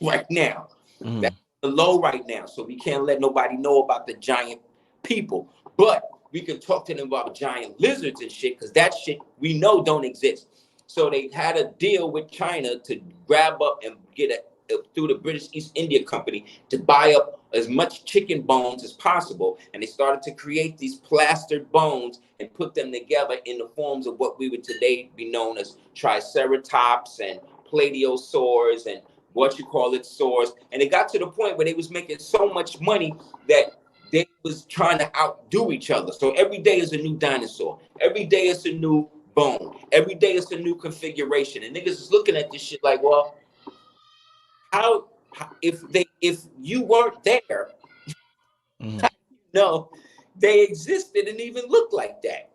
Speaker 2: right now. That's the low right now. So we can't let nobody know about the giant people. But we can talk to them about giant lizards and shit, because that shit we know don't exist. So they had a deal with China to grab up and get through the British East India Company to buy up as much chicken bones as possible. And they started to create these plastered bones and put them together in the forms of what we would today be known as triceratops and plesiosaurs and saurs. And it got to the point where they was making so much money that they was trying to outdo each other. So every day is a new dinosaur. Every day is a new bone. Every day is a new configuration. And niggas is looking at this shit like, well, how if you weren't there, no, they existed and even looked like that.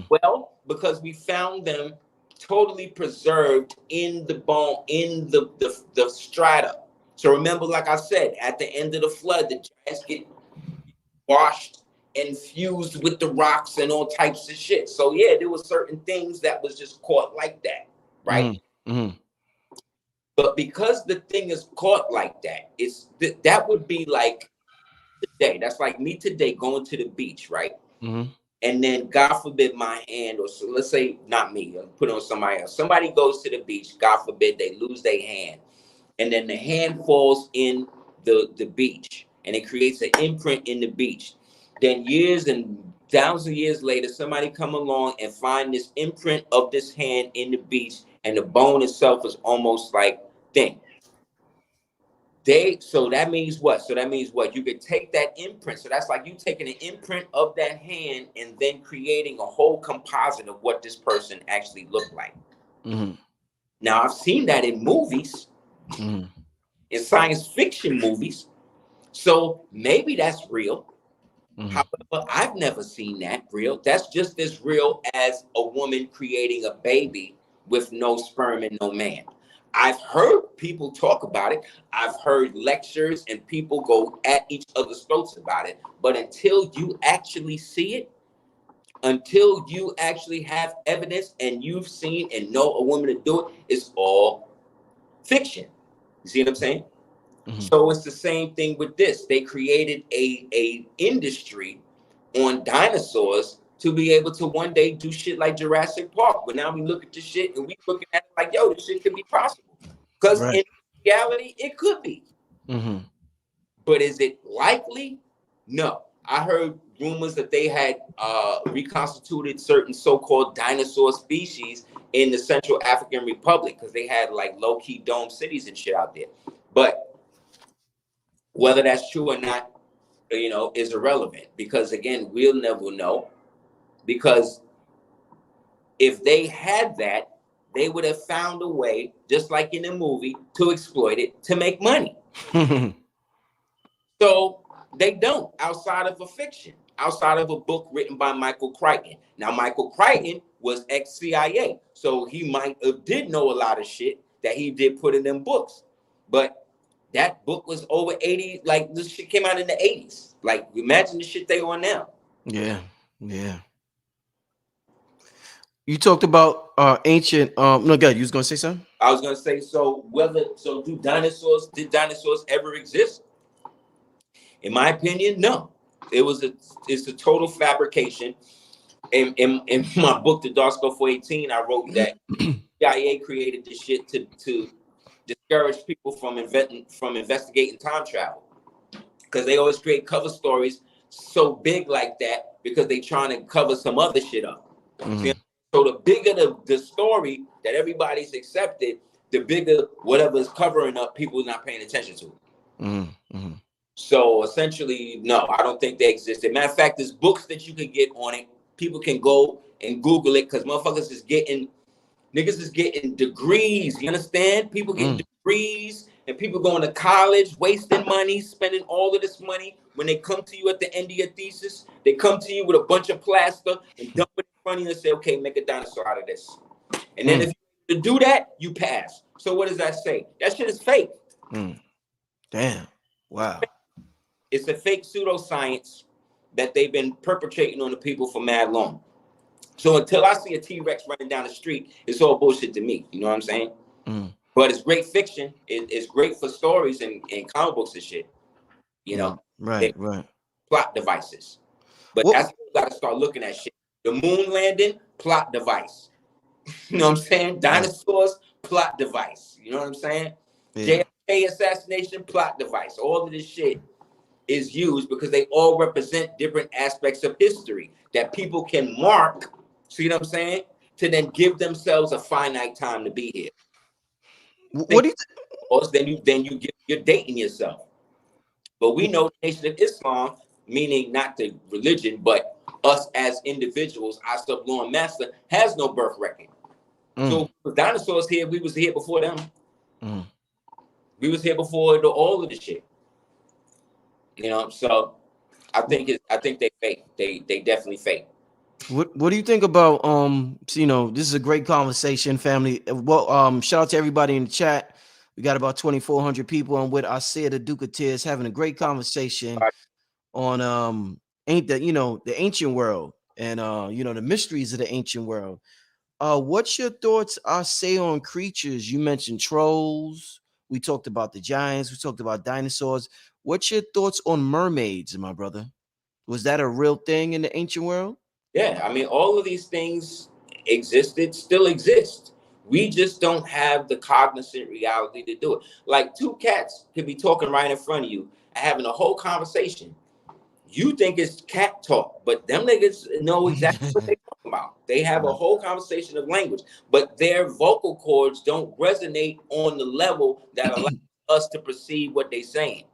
Speaker 2: Well, because we found them totally preserved in the bone, in the strata. So remember, like I said, at the end of the flood, the giants get washed and fused with the rocks and all types of shit. So yeah, there were certain things that was just caught like that, right? But because the thing is caught like that, that would be like today. That's like me today going to the beach, right? And then God forbid my hand, or so let's say not me, I'll put it on somebody else. Somebody goes to the beach, God forbid they lose their hand. And then the hand falls in the beach and it creates an imprint in the beach. Then years and thousands of years later, somebody come along and find this imprint of this hand in the beach, and the bone itself is almost like thin. So that means what? You could take that imprint. So that's like you taking an imprint of that hand and then creating a whole composite of what this person actually looked like. Now, I've seen that in movies, in science fiction movies. So maybe that's real. However, I've never seen that real. That's just as real as a woman creating a baby with no sperm and no man. I've heard people talk about it. I've heard lectures and people go at each other's throats about it. But until you actually see it, until you actually have evidence and you've seen and know a woman to do it, it's all fiction. You see what I'm saying? So it's the same thing with this. They created a industry on dinosaurs to be able to one day do shit like Jurassic Park. But now we look at this shit and we looking at it like, yo, this shit could be possible. Because in reality, it could be. But is it likely? No. I heard rumors that they had reconstituted certain so-called dinosaur species in the Central African Republic because they had like low-key dome cities and shit out there. But whether that's true or not, is irrelevant, because again, we'll never know, because if they had that, they would have found a way, just like in the movie, to exploit it to make money. So they don't, outside of a fiction, outside of a book written by Michael Crichton. Now, Michael Crichton was ex-CIA, so he might have did know a lot of shit that he did put in them books, but that book was over 80. Like this shit came out in the 80s. Like imagine the shit they on now.
Speaker 1: Yeah. You talked about ancient. No, God, you was gonna say something?
Speaker 2: I was gonna say, did dinosaurs ever exist? In my opinion, no. It's a total fabrication. In my book, The Dark Skull 418, I wrote that CIA created this shit to discourage people from investigating time travel. Because they always create cover stories so big like that because they trying to cover some other shit up. Mm-hmm. So the bigger the story that everybody's accepted, the bigger whatever's covering up, people are not paying attention to. Mm-hmm. So essentially, no, I don't think they existed. Matter of fact, there's books that you can get on it. People can go and Google it because niggas is getting degrees. You understand? People getting degrees and people going to college, wasting money, spending all of this money. When they come to you at the end of your thesis, they come to you with a bunch of plaster and dump it in front of you and say, okay, make a dinosaur out of this. And then if you do that, you pass. So what does that say? That shit is fake.
Speaker 1: Damn. Wow.
Speaker 2: It's a fake pseudoscience that they've been perpetrating on the people for mad long. So until I see a T-Rex running down the street, it's all bullshit to me. You know what I'm saying? But it's great fiction. It's great for stories and comic books and shit. You know?
Speaker 1: Right.
Speaker 2: Plot devices. But that's what you got to start looking at shit. The moon landing, plot device. You know what I'm saying? Dinosaurs, plot device. You know what I'm saying? Yeah. JFK assassination, plot device. All of this shit is used because they all represent different aspects of history that people can mark, see what I'm saying, to then give themselves a finite time to be here.
Speaker 1: What do you
Speaker 2: then you're dating yourself. But we know the Nation of Islam, meaning not the religion, but us as individuals, our sublime master has no birth record. So the dinosaurs here, we was here before them. We was here before all of the shit. You know, so I think they fake. They definitely fake.
Speaker 1: What do you think about you know, this is a great conversation, family. Well, shout out to everybody in the chat. We got about 2,400 people on with Aseer the Duke of Tears having a great conversation on the ancient world and the mysteries of the ancient world. What's your thoughts, Aseer, on creatures? You mentioned trolls. We talked about the giants. We talked about dinosaurs. What's your thoughts on mermaids, my brother? Was that a real thing in the ancient world?
Speaker 2: Yeah, I mean, all of these things still exist. We just don't have the cognizant reality to do it. Like two cats could be talking right in front of you, having a whole conversation. You think it's cat talk, but them niggas know exactly what they're talking about. They have a whole conversation of language, but their vocal cords don't resonate on the level that allows us to perceive what they're saying.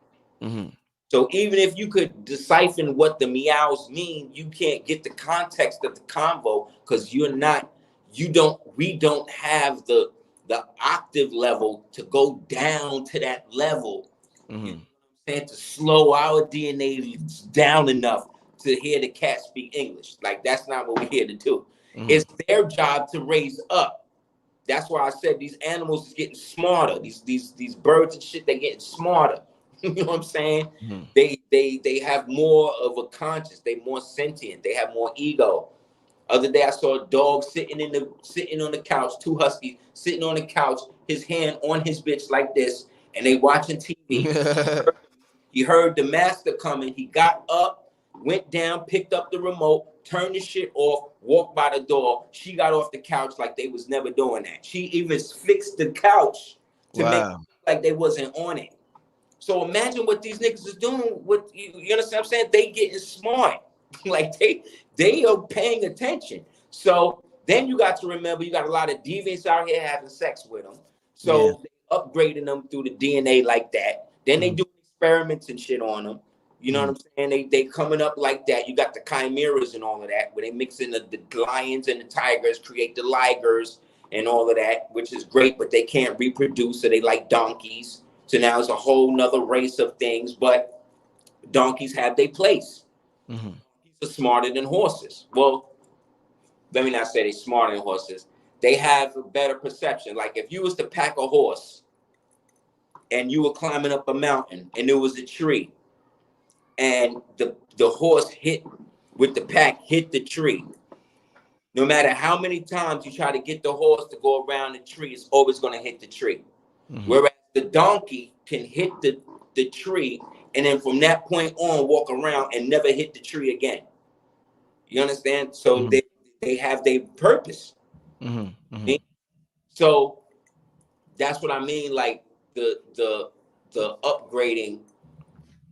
Speaker 2: So even if you could decipher what the meows mean, you can't get the context of the convo because we don't have the octave level to go down to that level. You know what I'm saying? To slow our DNA down enough to hear the cat speak English. Like that's not what we're here to do. It's their job to raise up. That's why I said these animals is getting smarter. These birds and shit, they're getting smarter. You know what I'm saying? They have more of a conscience. They more sentient. They have more ego. Other day I saw a dog sitting on the couch, two huskies sitting on the couch, his hand on his bitch like this, and they watching TV. He heard the master coming. He got up, went down, picked up the remote, turned the shit off, walked by the door. She got off the couch like they was never doing that. She even fixed the couch to make it like they wasn't on it. So imagine what these niggas is doing. What you understand what I'm saying? They getting smart. Like they are paying attention. So then you got to remember you got a lot of deviants out here having sex with them. So they upgrading them through the DNA like that. Then they do experiments and shit on them. You know what I'm saying? They coming up like that. You got the chimeras and all of that, where they mix in the lions and the tigers, create the ligers and all of that, which is great, but they can't reproduce, so they like donkeys. So now it's a whole nother race of things, but donkeys have their place. Donkeys are smarter than horses. Well, let me not say they're smarter than horses. They have a better perception. Like if you was to pack a horse and you were climbing up a mountain, and there was a tree, and the horse hit with the pack, hit the tree. No matter how many times you try to get the horse to go around the tree, it's always going to hit the tree. Whereas the donkey can hit the tree, and then from that point on walk around and never hit the tree again. You understand? So they have their purpose. So that's what I mean, like the upgrading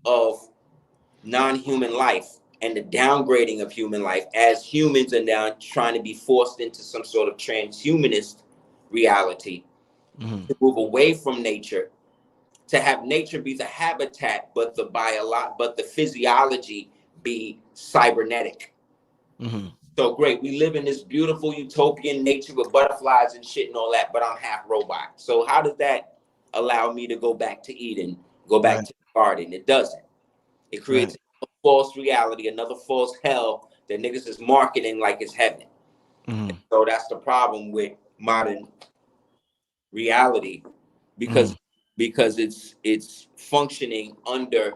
Speaker 2: of non-human life and the downgrading of human life, as humans are now trying to be forced into some sort of transhumanist reality, to move away from nature, to have nature be the habitat, but the physiology be cybernetic. So great, we live in this beautiful utopian nature with butterflies and shit and all that, but I'm half robot. So how does that allow me to go back to Eden, go back to the garden? It doesn't. It creates a false reality, another false hell that niggas is marketing like it's heaven. So that's the problem with modern reality, because it's functioning under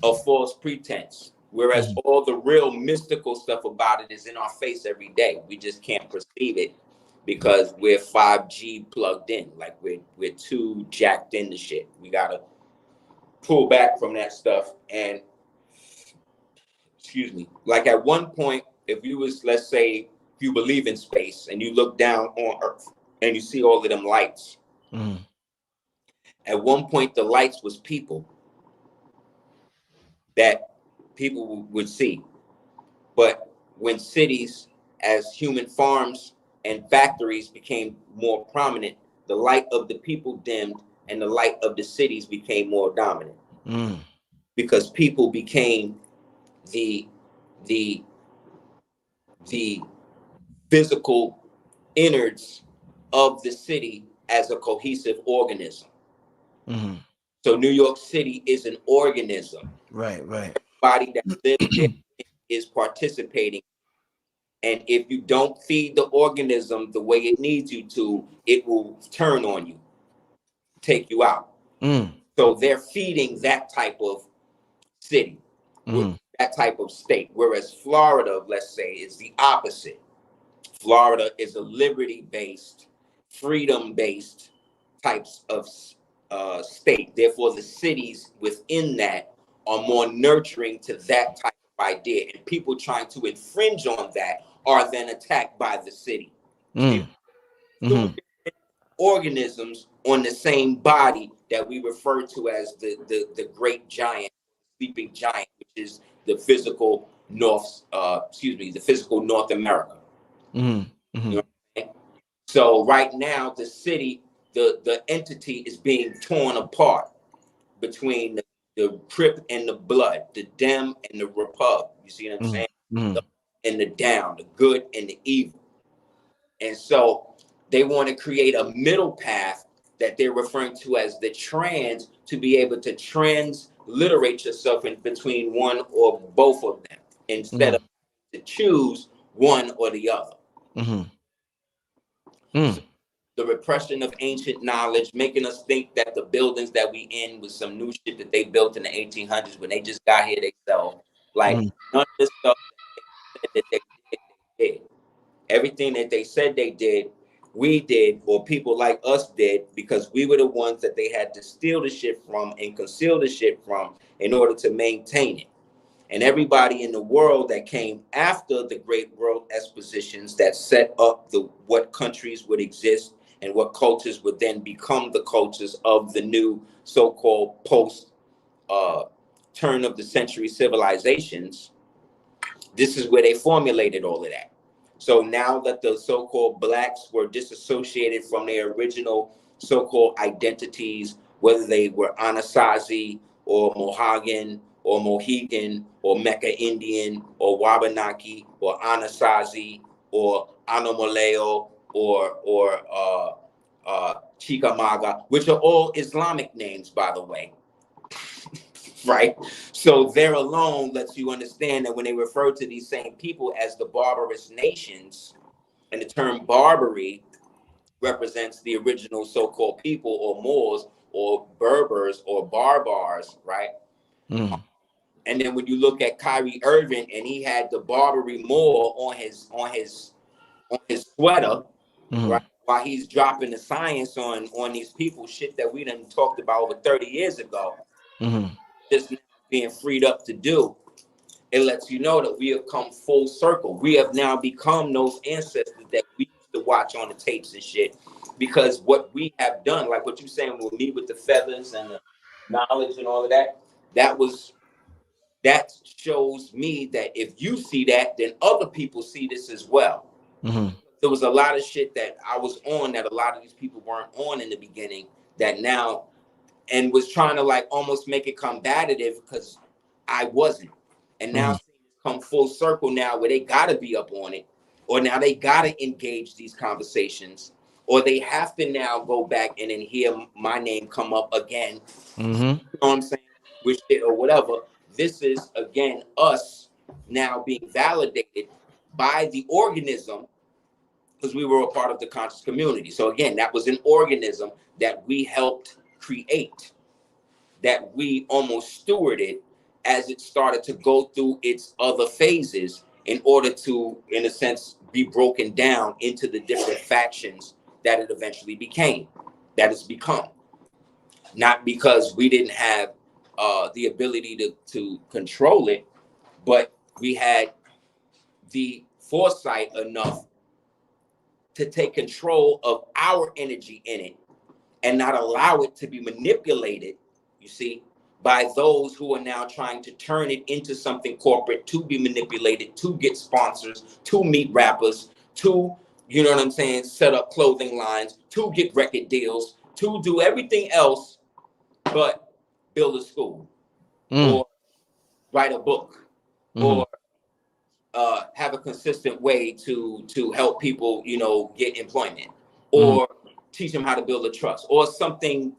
Speaker 2: a false pretense, whereas all the real mystical stuff about it is in our face every day. We just can't perceive it because we're 5G plugged in, like we're too jacked into shit. We gotta pull back from that stuff. And excuse me, like at one point, if you was, let's say, if you believe in space and you look down on Earth and you see all of them lights, at one point the lights was people that people would see. But when cities as human farms and factories became more prominent, the light of the people dimmed and the light of the cities became more dominant. Because people became the physical innards of the city as a cohesive organism. So New York City is an organism.
Speaker 1: Right.
Speaker 2: Everybody that lives there is participating. And if you don't feed the organism the way it needs you to, it will turn on you, take you out. So they're feeding that type of city, that type of state. Whereas Florida, let's say, is the opposite. Florida is a liberty-based, freedom-based types of state. Therefore, the cities within that are more nurturing to that type of idea. And people trying to infringe on that are then attacked by the city. Two different organisms on the same body that we refer to as the great giant, sleeping giant, which is the physical the physical North America. You know what I'm saying? So right now, the city, the entity is being torn apart between the Crip and the Blood, the Dem and the Repub. You see what I'm saying? The up and the down, the good and the evil. And so they want to create a middle path that they're referring to as the trans, to be able to transliterate yourself in between one or both of them, instead of to choose one or the other. So the repression of ancient knowledge, making us think that the buildings that we in was some new shit that they built in the 1800s when they just got here themselves. Like none of this stuff that they did. Everything that they said they did, we did, or people like us did, because we were the ones that they had to steal the shit from and conceal the shit from in order to maintain it. And everybody in the world that came after the Great World Expositions that set up what countries would exist and what cultures would then become the cultures of the new so-called post turn of the century civilizations, this is where they formulated all of that. So now that the so-called blacks were disassociated from their original so-called identities, whether they were Anasazi or Mohegan or Mohegan or Mecca Indian or Wabanaki or Anasazi or Anomaleo or Chicamaga, which are all Islamic names, by the way. Right? So there alone lets you understand that when they refer to these same people as the barbarous nations, and the term Barbary represents the original so-called people, or Moors, or Berbers, or Barbars, right?
Speaker 1: Mm.
Speaker 2: And then when you look at Kyrie Irving, and he had the Barbary Moor on his sweater, right? While he's dropping the science on these people, shit that we done talked about over 30 years ago, just now being freed up to do. It lets you know that we have come full circle. We have now become those ancestors that we used to watch on the tapes and shit. Because what we have done, like what you're saying with me with the feathers and the knowledge and all of that, that shows me that if you see that, then other people see this as well. There was a lot of shit that I was on that a lot of these people weren't on in the beginning, that now, and was trying to like almost make it combative because I wasn't. And now it's come full circle now where they gotta be up on it, or now they gotta engage these conversations, or they have to now go back and then hear my name come up again. You know what I'm saying? With shit or whatever. This is again us now being validated by the organism, because we were a part of the conscious community. So again, that was an organism that we helped create, that we almost stewarded as it started to go through its other phases in order to, in a sense, be broken down into the different factions that it eventually became, that it's become. Not because we didn't have the ability to control it, but we had the foresight enough to take control of our energy in it and not allow it to be manipulated, you see, by those who are now trying to turn it into something corporate, to be manipulated, to get sponsors, to meet rappers, to, you know what I'm saying, set up clothing lines, to get record deals, to do everything else but build a school or write a book or have a consistent way to help people, you know, get employment, or teach them how to build a trust, or something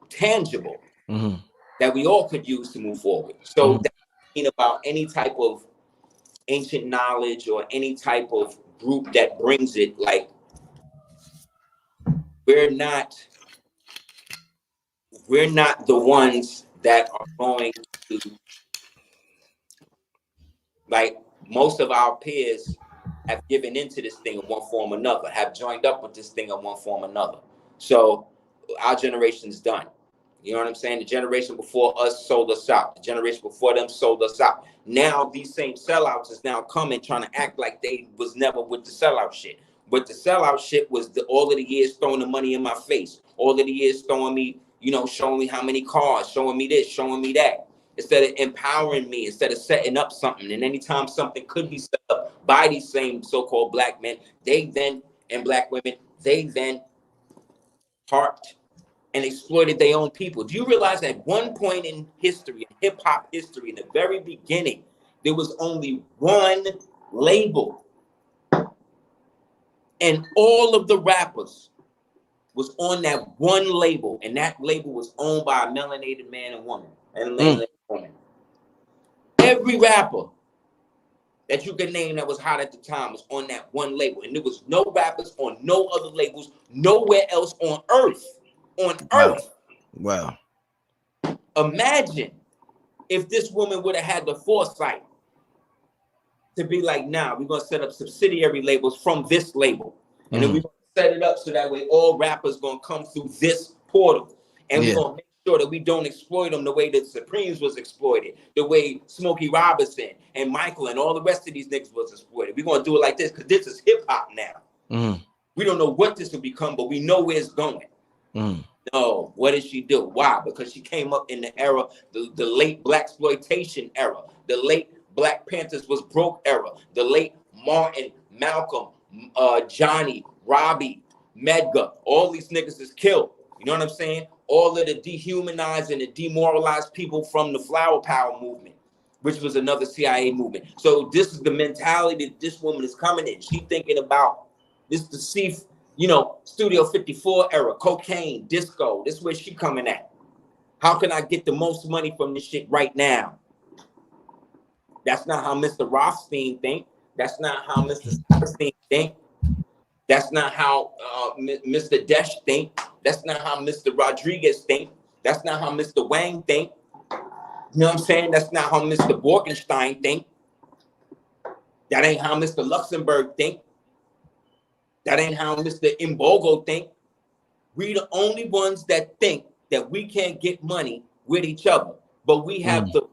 Speaker 2: tangible that we all could use to move forward. So that's about any type of ancient knowledge or any type of group that brings it. Like, we're not the ones that are going to, like, most of our peers have given into this thing in one form or another, have joined up with this thing in one form or another. So our generation's done. You know what I'm saying? The generation before us sold us out. The generation before them sold us out. Now these same sellouts is now coming trying to act like they was never with the sellout shit. But the sellout shit was all of the years throwing the money in my face. All of the years throwing me, you know, showing me how many cars, showing me this, showing me that. Instead of empowering me, instead of setting up something. And anytime something could be set up by these same so-called black men, and black women, they then harped and exploited their own people. Do you realize at one point in history, in hip-hop history, in the very beginning, there was only one label, and all of the rappers was on that one label, and that label was owned by a melanated man and woman, and melanated woman. Every rapper that you could name that was hot at the time was on that one label, and there was no rappers on no other labels nowhere else on earth. On earth.
Speaker 1: Wow.
Speaker 2: Imagine if this woman would have had the foresight to be like, nah, we're going to set up subsidiary labels from this label. And then we're going to set it up so that way all rappers going to come through this portal. And we're going to make sure that we don't exploit them the way that Supremes was exploited, the way Smokey Robinson and Michael and all the rest of these niggas was exploited. We're going to do it like this because this is hip hop now. We don't know what this will become, but we know where it's going. No, what did she do? Why? Because she came up in the era, the late blaxploitation era, the late Black Panthers was broke era, the late Martin, Malcolm, Johnny, Robbie, Medgar, all these niggas is killed. You know what I'm saying? All of the dehumanized and the demoralized people from the Flower Power movement, which was another CIA movement. So this is the mentality that this woman is coming in. She thinking about this, the Studio 54 era, cocaine, disco. This is where she coming at. How can I get the most money from this shit right now? That's not how Mr. Rothstein think. That's not how Mr. Rothstein think. That's not how Mr. Desh think. That's not how Mr. Rodriguez think. That's not how Mr. Wang think. You know what I'm saying? That's not how Mr. Borkenstein think. That ain't how Mr. Luxembourg think. That ain't how Mr. Imbogo think. We the only ones that think that we can't get money with each other. But we have the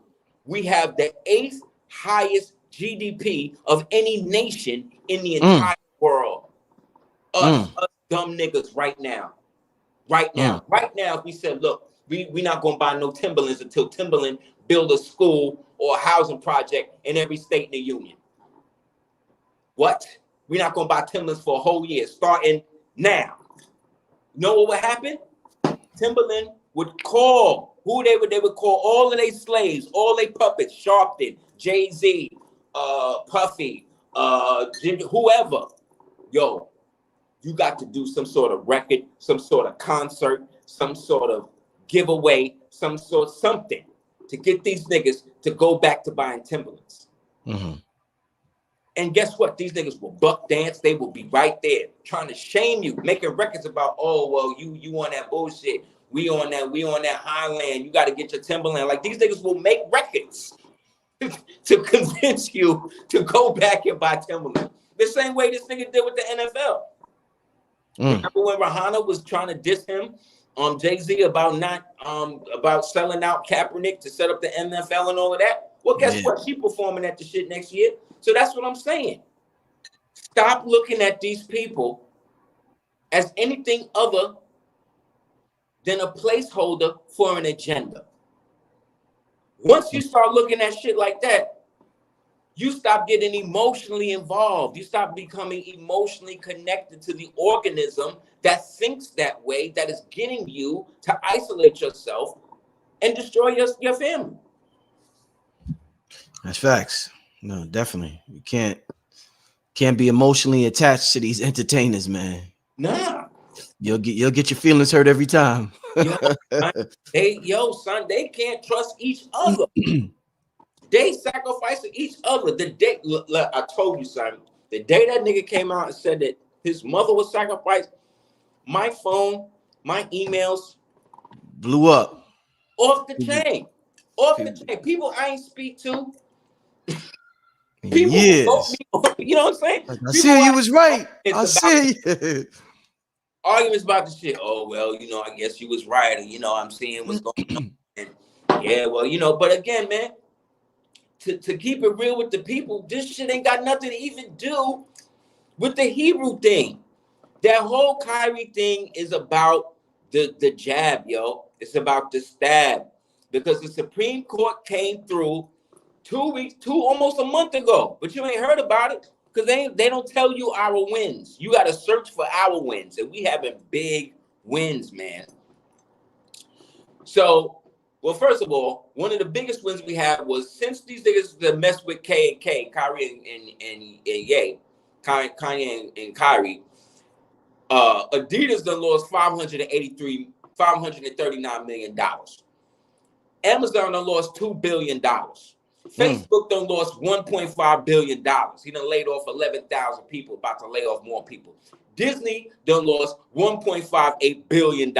Speaker 2: 8th highest GDP of any nation in the entire world. Us dumb niggas right now. Right now, if we said, look, we not gonna buy no Timberlands until Timberland build a school or a housing project in every state in the union. What? We're not gonna buy Timberlands for a whole year, starting now. You know what would happen? Timberland would call who they would call all of their slaves, all their puppets, Sharpton, Jay-Z, Puffy, whoever. Yo, you got to do some sort of record, some sort of concert, some sort of giveaway, something to get these niggas to go back to buying Timberlands. And guess what? These niggas will buck dance. They will be right there trying to shame you, making records about, oh, well, you on that bullshit. We on that Highland. You got to get your Timberland. Like, these niggas will make records to convince you to go back and buy Timberland. The same way this nigga did with the NFL. Remember when Rihanna was trying to diss him, Jay-Z, about selling out Kaepernick to set up the NFL and all of that? Well, guess what? She performing at the shit next year. So that's what I'm saying. Stop looking at these people as anything other than a placeholder for an agenda. Once you start looking at shit like that, you stop getting emotionally involved. You stop becoming emotionally connected to the organism that thinks that way, that is getting you to isolate yourself and destroy your family.
Speaker 1: That's facts. No, definitely. You can't be emotionally attached to these entertainers, man.
Speaker 2: Nah.
Speaker 1: You'll get your feelings hurt every time.
Speaker 2: Son, they can't trust each other. They sacrifice each other. The day, look, I told you, son, the day that nigga came out and said that his mother was sacrificed, my phone, my emails
Speaker 1: blew up.
Speaker 2: Off the chain. People I ain't speak to. People vote me, you know what I'm saying?
Speaker 1: I see you was right. I see you.
Speaker 2: Arguments about the shit. Oh, well, I guess you was right. And, I'm seeing what's going on. And, yeah, well, but again, man, to keep it real with the people, this shit ain't got nothing to even do with the Hebrew thing. That whole Kyrie thing is about the jab, yo. It's about the stab. Because the Supreme Court came through almost a month ago, but you ain't heard about it because they don't tell you our wins. You got to search for our wins, and we having big wins, man. So, well, first of all, one of the biggest wins we had was since these niggas mess with K&K, Kyrie and Ye, Kanye and Kyrie, Adidas done lost $539 million. Amazon done lost $2 billion. Facebook done lost $1.5 billion. He done laid off 11,000 people, about to lay off more people. Disney done lost $1.58 billion.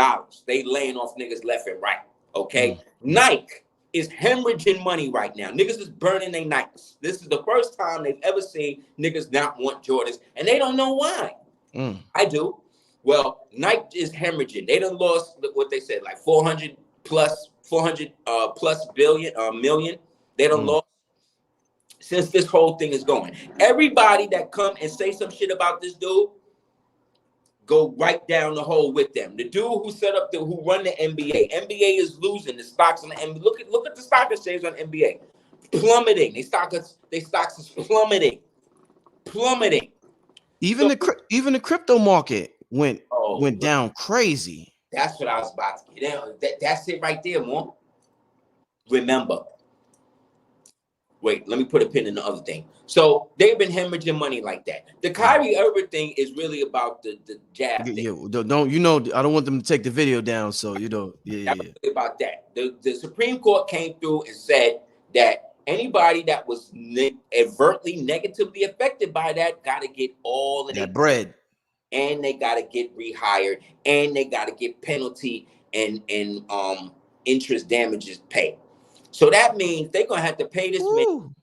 Speaker 2: They laying off niggas left and right, okay? Nike is hemorrhaging money right now. Niggas is burning their Nikes. This is the first time they've ever seen niggas not want Jordans, and they don't know why. I do. Well, Nike is hemorrhaging. They done lost, what they said, like 400 plus million. They done lost since this whole thing is going. Everybody that come and say some shit about this dude, go right down the hole with them. The dude who who run the NBA. NBA is losing the stocks on the NBA. Look at the stock exchange on NBA. Plummeting. They stocks is plummeting.
Speaker 1: Even the crypto market went down crazy.
Speaker 2: That's what I was about to get in. That's it right there, Mo. Remember. Wait, let me put a pin in the other thing. So they've been hemorrhaging money like that. The Kyrie Irving thing is really about the jab thing.
Speaker 1: I don't want them to take the video down. So really
Speaker 2: about that. The Supreme Court came through and said that anybody that was overtly negatively affected by that got to get all of
Speaker 1: that bread.
Speaker 2: and they got to get rehired, and they got to get penalty and interest damages paid. So that means they're gonna have to pay this man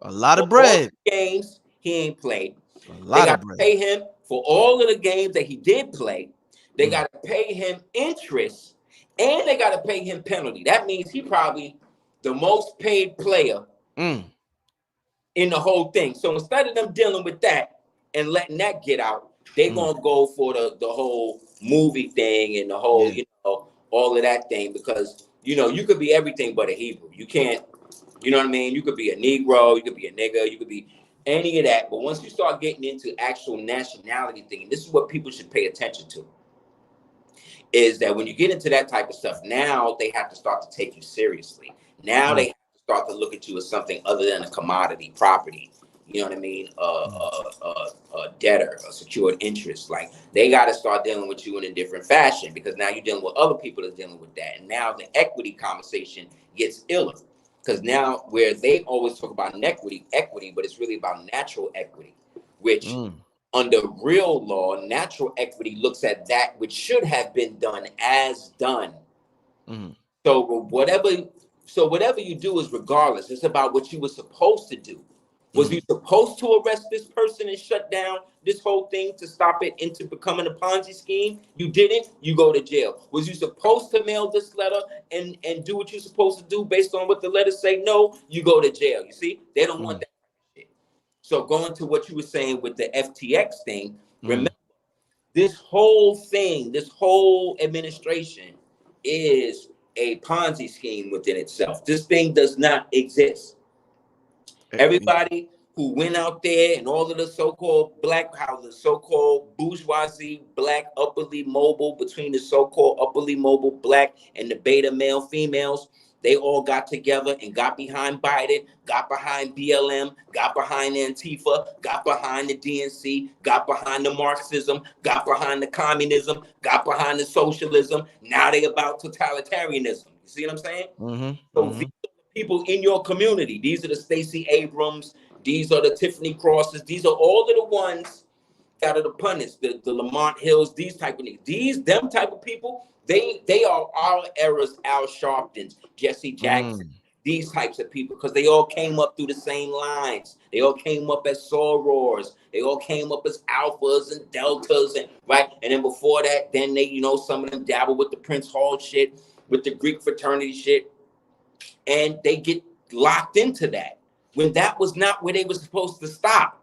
Speaker 1: a lot of
Speaker 2: for
Speaker 1: bread.
Speaker 2: all the games he ain't played.
Speaker 1: A
Speaker 2: They
Speaker 1: lot
Speaker 2: got
Speaker 1: of
Speaker 2: to
Speaker 1: bread.
Speaker 2: pay him for all of the games that he did play. They got to pay him interest, and they got to pay him penalty. That means he probably the most paid player in the whole thing. So instead of them dealing with that and letting that get out, they're gonna go for the whole movie thing and the whole all of that thing, because you could be everything but a Hebrew. You can't, you know what I mean? You could be a Negro, you could be a nigga, you could be any of that. But once you start getting into actual nationality thing, and this is what people should pay attention to, is that when you get into that type of stuff, now they have to start to take you seriously. Now they have to start to look at you as something other than a commodity property. You know what I mean? A debtor, a secured interest. Like, they got to start dealing with you in a different fashion, because now you're dealing with other people that's dealing with that. And now the equity conversation gets iller, because now where they always talk about equity, but it's really about natural equity, which under real law, natural equity looks at that which should have been done as done. So whatever you do is regardless. It's about what you were supposed to do. Was you supposed to arrest this person and shut down this whole thing to stop it into becoming a Ponzi scheme? You didn't, you go to jail. Was you supposed to mail this letter and do what you're supposed to do based on what the letters say? No, you go to jail. You see, they don't want that shit. So going to what you were saying with the FTX thing, remember, this whole thing, this whole administration is a Ponzi scheme within itself. This thing does not exist. Everybody who went out there and all of the so-called black houses, so-called bourgeoisie, black, upperly mobile, between the so-called upperly mobile black and the beta male females, they all got together and got behind Biden, got behind BLM, got behind Antifa, got behind the DNC, got behind the Marxism, got behind the communism, got behind the socialism. Now they about totalitarianism. You see what I'm saying? So these are the people in your community. These are the Stacey Abrams. These are the Tiffany Crosses. These are all of the ones that are the pundits, the Lamont Hills, these type of niggas. Them type of people, they are our era's Al Sharptons, Jesse Jackson, these types of people, because they all came up through the same lines. They all came up as sorors. They all came up as alphas and deltas, and right. And then before that, then they, some of them dabble with the Prince Hall shit, with the Greek fraternity shit, and they get locked into that when that was not where they were supposed to stop.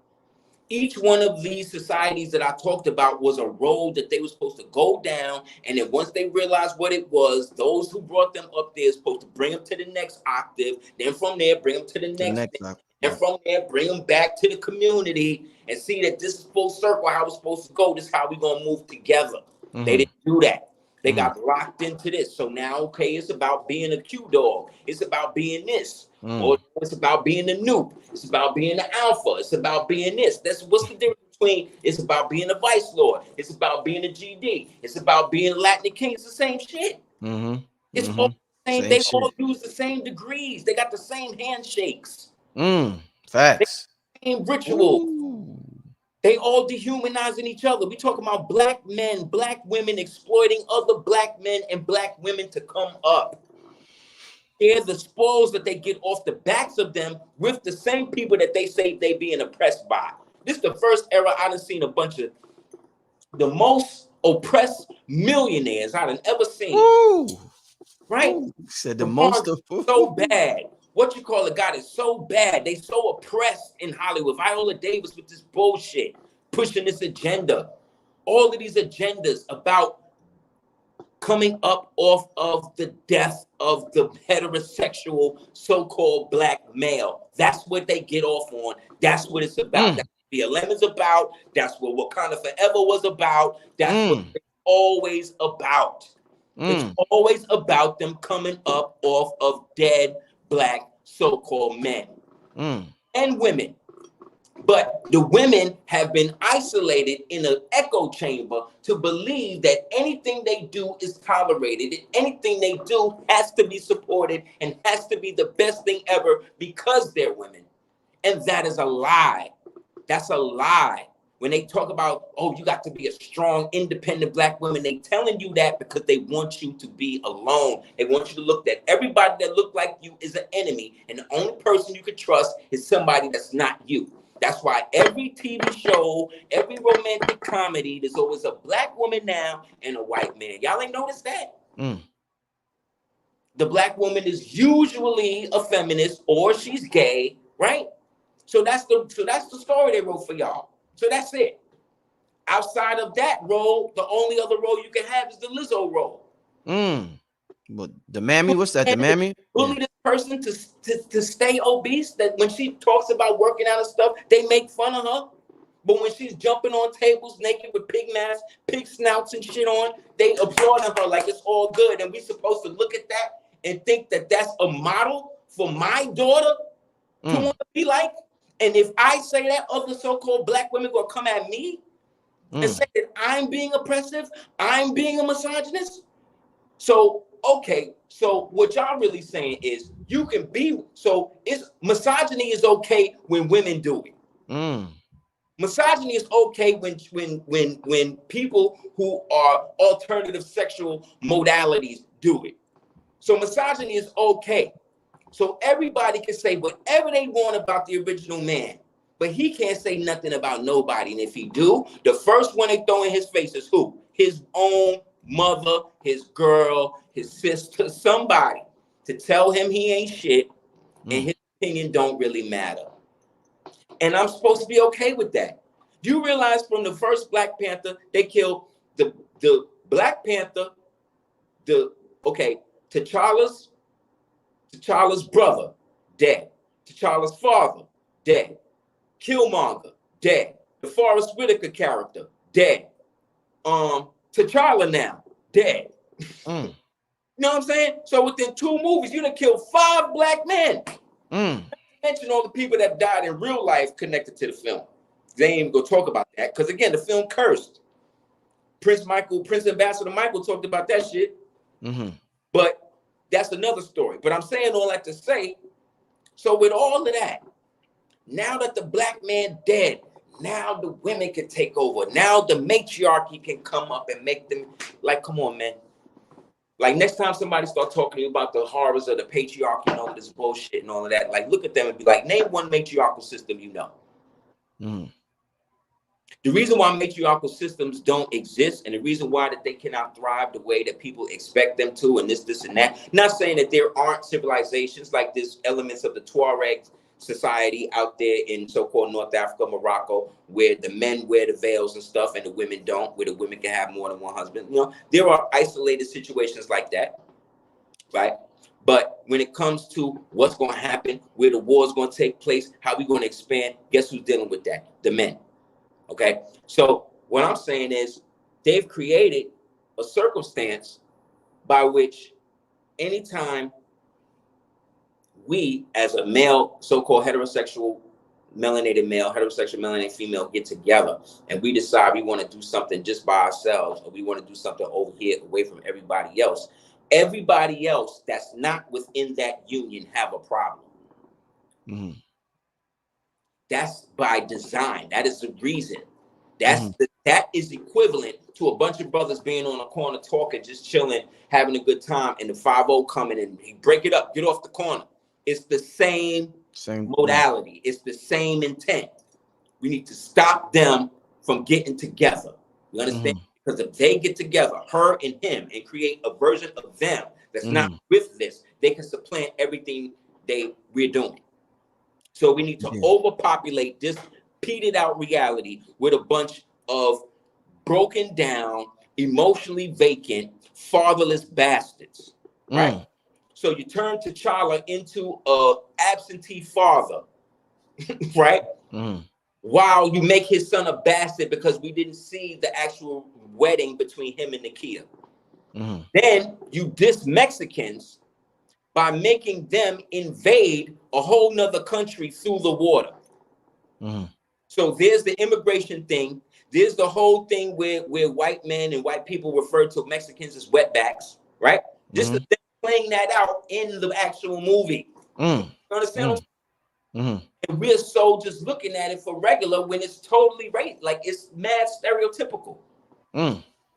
Speaker 2: Each one of these societies that I talked about was a road that they were supposed to go down. And then once they realized what it was, those who brought them up there is supposed to bring them to the next octave. Then from there, bring them to the next thing. And from there, bring them back to the community and see that this is full circle, how it's supposed to go. This is how we're going to move together. They didn't do that. They got locked into this. So now, okay, it's about being a Q-dog. It's about being this. Or it's about being the noob. It's about being the alpha. It's about being this. What's the difference between it's about being a vice lord. It's about being a GD. It's about being a Latin king. It's the same shit. It's all the same. They all use the same degrees. They got the same handshakes.
Speaker 1: Facts.
Speaker 2: Same ritual. They all dehumanizing each other. We talking about black men, black women exploiting other black men and black women to come up. Share the spoils that they get off the backs of them with the same people that they say they being oppressed by. This is the first era I done seen a bunch of the most oppressed millionaires I done ever seen. Right?
Speaker 1: Said the most of
Speaker 2: so bad. What you call it got it so bad. They so oppressed in Hollywood. Viola Davis with this bullshit, pushing this agenda. All of these agendas about coming up off of the death of the heterosexual so-called black male. That's what they get off on. That's what it's about. That's what BLM is about. That's what Wakanda Forever was about. That's what it's always about. It's always about them coming up off of dead black so-called men and women. But the women have been isolated in an echo chamber to believe that anything they do is tolerated and anything they do has to be supported and has to be the best thing ever because they're women. And that is a lie. That's a lie. When they talk about, oh, you got to be a strong, independent black woman, they telling you that because they want you to be alone. They want you to look that everybody that look like you is an enemy, and the only person you can trust is somebody that's not you. That's why every TV show, every romantic comedy, there's always a black woman now and a white man. Y'all ain't noticed that? The black woman is usually a feminist or she's gay, right? So that's the story they wrote for y'all. So that's it. Outside of that role, the only other role you can have is the Lizzo role.
Speaker 1: But the mammy, what's that? The mammy?
Speaker 2: Bully this person to stay obese. That when she talks about working out and stuff, they make fun of her. But when she's jumping on tables naked with pig masks, pig snouts and shit on, they applaud her like it's all good. And we're supposed to look at that and think that that's a model for my daughter to want to be like. And if I say that, other so-called black women gonna come at me and say that I'm being oppressive, I'm being a misogynist. So, okay, so what y'all really saying is you can be, so it's misogyny is okay when women do it. Misogyny is okay when people who are alternative sexual modalities do it. So misogyny is okay. So everybody can say whatever they want about the original man, but he can't say nothing about nobody. And if he do, the first one they throw in his face is who? His own mother, his girl, his sister, somebody to tell him he ain't shit and his opinion don't really matter. And I'm supposed to be okay with that. You realize from the first Black Panther, they killed the Black Panther, T'Challa's brother, dead. T'Challa's father, dead. Killmonger, dead. The Forrest Whitaker character, dead. T'Challa now, dead. You know what I'm saying? So within 2 movies, you done killed 5 black men. Mention all the people that died in real life connected to the film. They ain't even gonna talk about that because again, the film cursed. Prince Ambassador Michael talked about that shit. But that's another story. But I'm saying all that to say, so with all of that, now that the black man dead, now the women can take over. Now the matriarchy can come up and make them like, come on, man. Like next time somebody start talking to you about the horrors of the patriarchy and all this bullshit and all of that, like look at them and be like, name one matriarchal system you know. The reason why matriarchal systems don't exist and the reason why that they cannot thrive the way that people expect them to and this and that, not saying that there aren't civilizations like this elements of the Tuareg society out there in so-called North Africa, Morocco, where the men wear the veils and stuff and the women don't, where the women can have more than one husband. You know, there are isolated situations like that, right? But when it comes to what's going to happen, where the war is going to take place, how we're going to expand, guess who's dealing with that? The men. Okay, so what I'm saying is they've created a circumstance by which anytime we as a male, so-called heterosexual melanated male, heterosexual melanated female get together and we decide we want to do something just by ourselves or we want to do something over here away from everybody else that's not within that union have a problem. That's by design. That is the reason. That is equivalent to a bunch of brothers being on a corner talking, just chilling, having a good time, and the 5-0 coming and he break it up, get off the corner. It's the same modality. It's the same intent. We need to stop them from getting together. You understand? Because if they get together, her and him, and create a version of them that's not with this, they can supplant everything we're doing. So we need to overpopulate this peated out reality with a bunch of broken down, emotionally vacant, fatherless bastards, right? So you turn T'Challa into a absentee father, right? While you make his son a bastard because we didn't see the actual wedding between him and Nakia. Then you diss Mexicans by making them invade a whole nother country through the water. So there's the immigration thing. There's the whole thing where white men and white people refer to Mexicans as wetbacks, right? Just the thing playing that out in the actual movie. You understand? And we're so just looking at it for regular when it's totally right. Like it's mad stereotypical.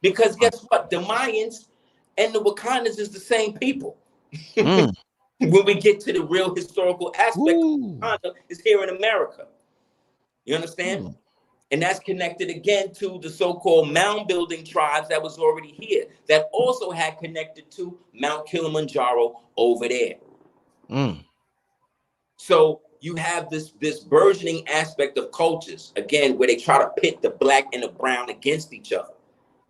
Speaker 2: Because guess what? The Mayans and the Wakandas is the same people. When we get to the real historical aspect, Wakanda is here in America. You understand? And that's connected again to the so-called mound building tribes that was already here, that also had connected to Mount Kilimanjaro over there. So you have this burgeoning aspect of cultures, again, where they try to pit the black and the brown against each other.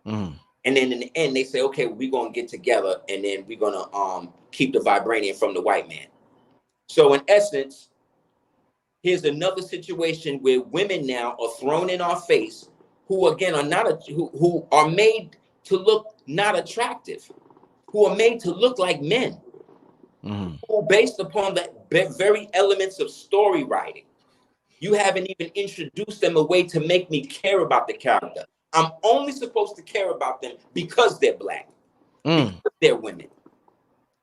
Speaker 2: And then in the end, they say, okay, we're going to get together and then we're going to keep the vibranium from the white man. So in essence, here's another situation where women now are thrown in our face who, again, are not who are made to look not attractive, who are made to look like men, who based upon the very elements of story writing. You haven't even introduced them a way to make me care about the character. I'm only supposed to care about them because they're black, because they're women.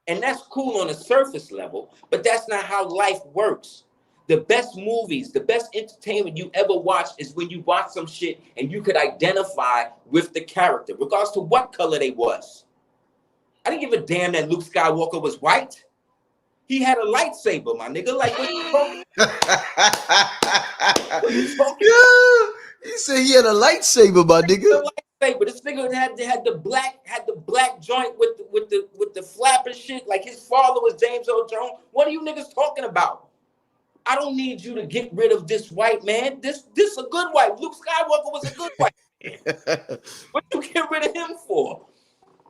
Speaker 2: And that's cool on a surface level, but that's not how life works. The best movies, the best entertainment you ever watch is when you watch some shit and you could identify with the character, regardless to what color they was. I didn't give a damn that Luke Skywalker was white. He had a lightsaber, my nigga. Like, what you talking? What you talking?
Speaker 1: Yeah, he said he had a lightsaber, my nigga.
Speaker 2: Lightsaber. This nigga had the black joint with the flap and shit. Like his father was James Earl Jones. What are you niggas talking about? I don't need you to get rid of this white man. This a good white. Luke Skywalker was a good white man. What you get rid of him for?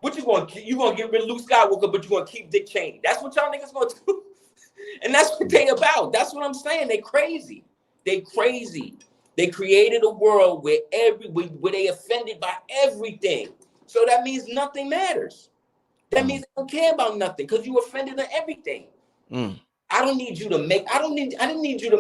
Speaker 2: What you gonna get rid of Luke Skywalker, but you gonna keep Dick Cheney? That's what y'all niggas gonna do. And that's what they about. That's what I'm saying. They crazy. They crazy. They created a world where they offended by everything. So that means nothing matters. That means they don't care about nothing because you offended on everything. I didn't need you to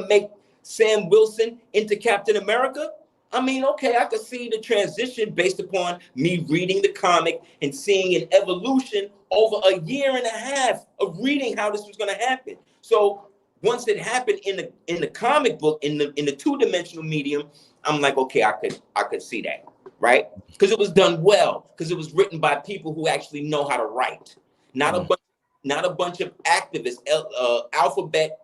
Speaker 2: make Sam Wilson into Captain America. I mean, okay, I could see the transition based upon me reading the comic and seeing an evolution over a year and a half of reading how this was going to happen. So once it happened in the comic book, in the two-dimensional medium, I'm like, okay, I could see that, right? Because it was done well, because it was written by people who actually know how to write, not a bunch of activists, alphabet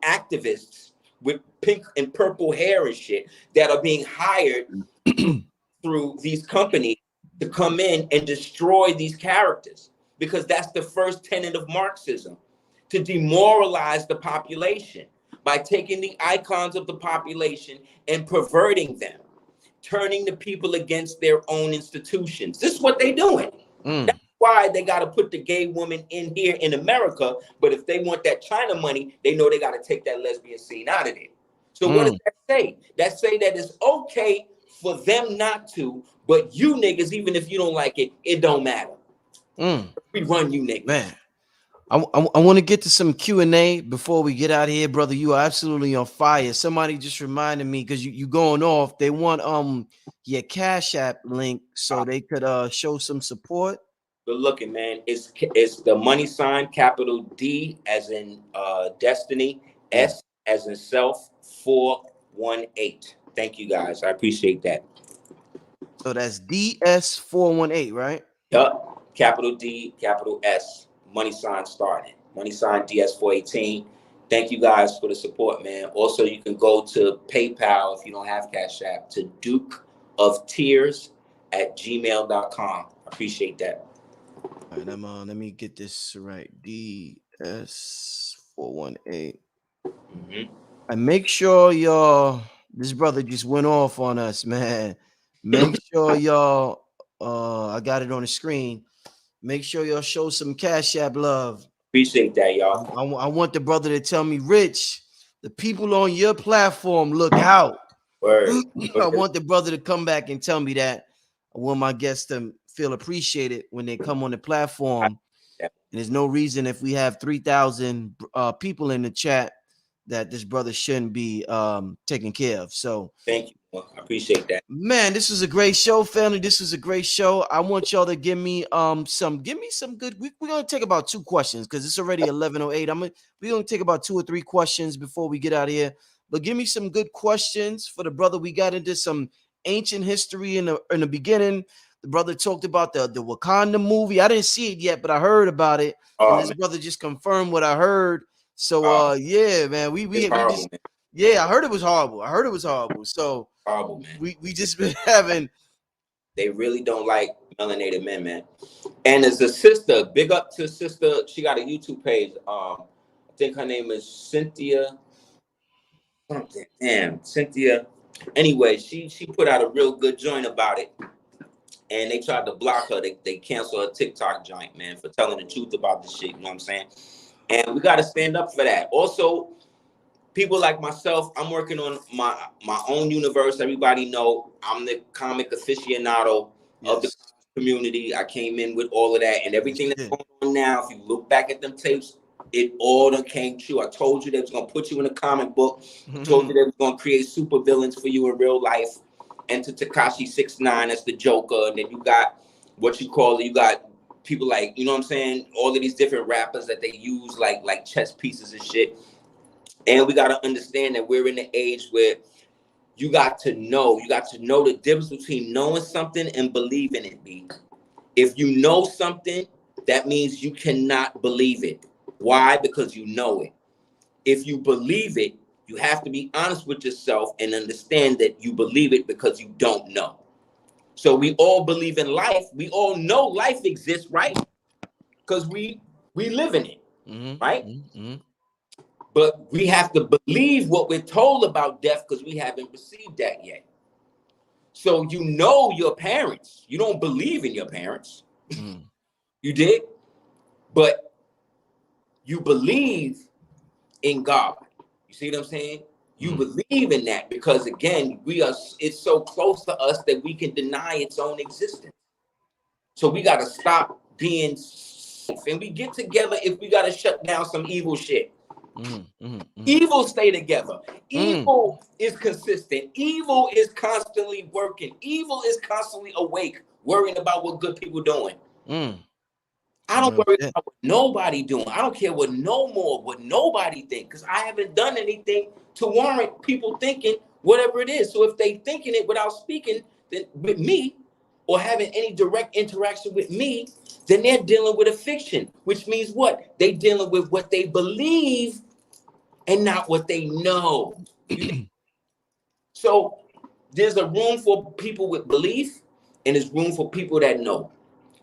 Speaker 2: activists with pink and purple hair and shit that are being hired through these companies to come in and destroy these characters, because that's the first tenet of Marxism, to demoralize the population by taking the icons of the population and perverting them, turning the people against their own institutions. This is what they're doing. That's why they got to put the gay woman in here in America. But if they want that China money, they know they got to take that lesbian scene out of it. So what does that say? That say that it's okay for them not to, but you niggas, even if you don't like it, it don't matter. We run you niggas.
Speaker 1: Man, I want to get to some Q&A before we get out of here, brother. You are absolutely on fire. Somebody just reminded me, because you going off. They want your Cash App link so they could show some support.
Speaker 2: Good looking, man. It's the money sign, capital D as in Destiny, S as in self, 418. Thank you guys. I appreciate that.
Speaker 1: So that's DS418, right?
Speaker 2: Yup. Capital D, capital S, money sign starting. Money sign DS418. Thank you guys for the support, man. Also, you can go to PayPal if you don't have Cash App to dukeoftears@gmail.com. I appreciate that.
Speaker 1: All right, let me get this right. DS418. And make sure y'all, this brother just went off on us, man. Make sure y'all, I got it on the screen. Make sure y'all show some Cash App love.
Speaker 2: Appreciate that, y'all.
Speaker 1: I want the brother to tell me, Rich, the people on your platform look out.
Speaker 2: Word.
Speaker 1: I want the brother to come back and tell me that. I want my guests to feel appreciated when they come on the platform. And there's no reason, if we have 3,000 people in the chat, that this brother shouldn't be taken care of. So
Speaker 2: thank you. Well, I appreciate that.
Speaker 1: Man, this was a great show, family. This was a great show. I want y'all to give me some good. We're gonna take about 2 questions because it's already 11:08. We're gonna take about 2 or 3 questions before we get out of here. But give me some good questions for the brother. We got into some ancient history in the beginning. The brother talked about the Wakanda movie. I didn't see it yet, but I heard about it. And this brother just confirmed what I heard. So yeah, man, we just yeah, I heard it was horrible. So
Speaker 2: horrible, man.
Speaker 1: We just been having.
Speaker 2: They really don't like melanated men, man. And as a sister, big up to sister. She got a YouTube page. I think her name is Cynthia. Something. Damn, Cynthia. Anyway, she put out a real good joint about it. And they tried to block her. They canceled her TikTok joint, man, for telling the truth about this shit. You know what I'm saying? And we got to stand up for that. Also, people like myself, I'm working on my own universe. Everybody know I'm the comic aficionado of the community. I came in with all of that, and everything that's going on now, if you look back at them tapes, it all done came true. I told you they was going to put you in a comic book. I told you they was going to create super villains for you in real life. Enter Tekashi 6ix9ine as the Joker. And then you got what you call it. You got people like, you know what I'm saying? All of these different rappers that they use like chess pieces and shit. And we got to understand that we're in the age where you got to know the difference between knowing something and believing it, B. If you know something, that means you cannot believe it. Why? Because you know it. If you believe it, you have to be honest with yourself and understand that you believe it because you don't know. So we all believe in life. We all know life exists, right? Because we live in it, right? But we have to believe what we're told about death because we haven't received that yet. So you know your parents. You don't believe in your parents. You did? But you believe in God. You see what I'm saying? You believe in that because, again, it's so close to us that we can deny its own existence. So we got to stop being safe. And we get together if we got to shut down some evil shit. Evil stay together. Evil is consistent. Evil is constantly working. Evil is constantly awake, worrying about what good people doing. I don't worry about what nobody doing. I don't care what nobody think, because I haven't done anything to warrant people thinking whatever it is. So if they thinking it without speaking then with me or having any direct interaction with me, then they're dealing with a fiction, which means what? They dealing with what they believe and not what they know. So there's a room for people with belief and there's room for people that know.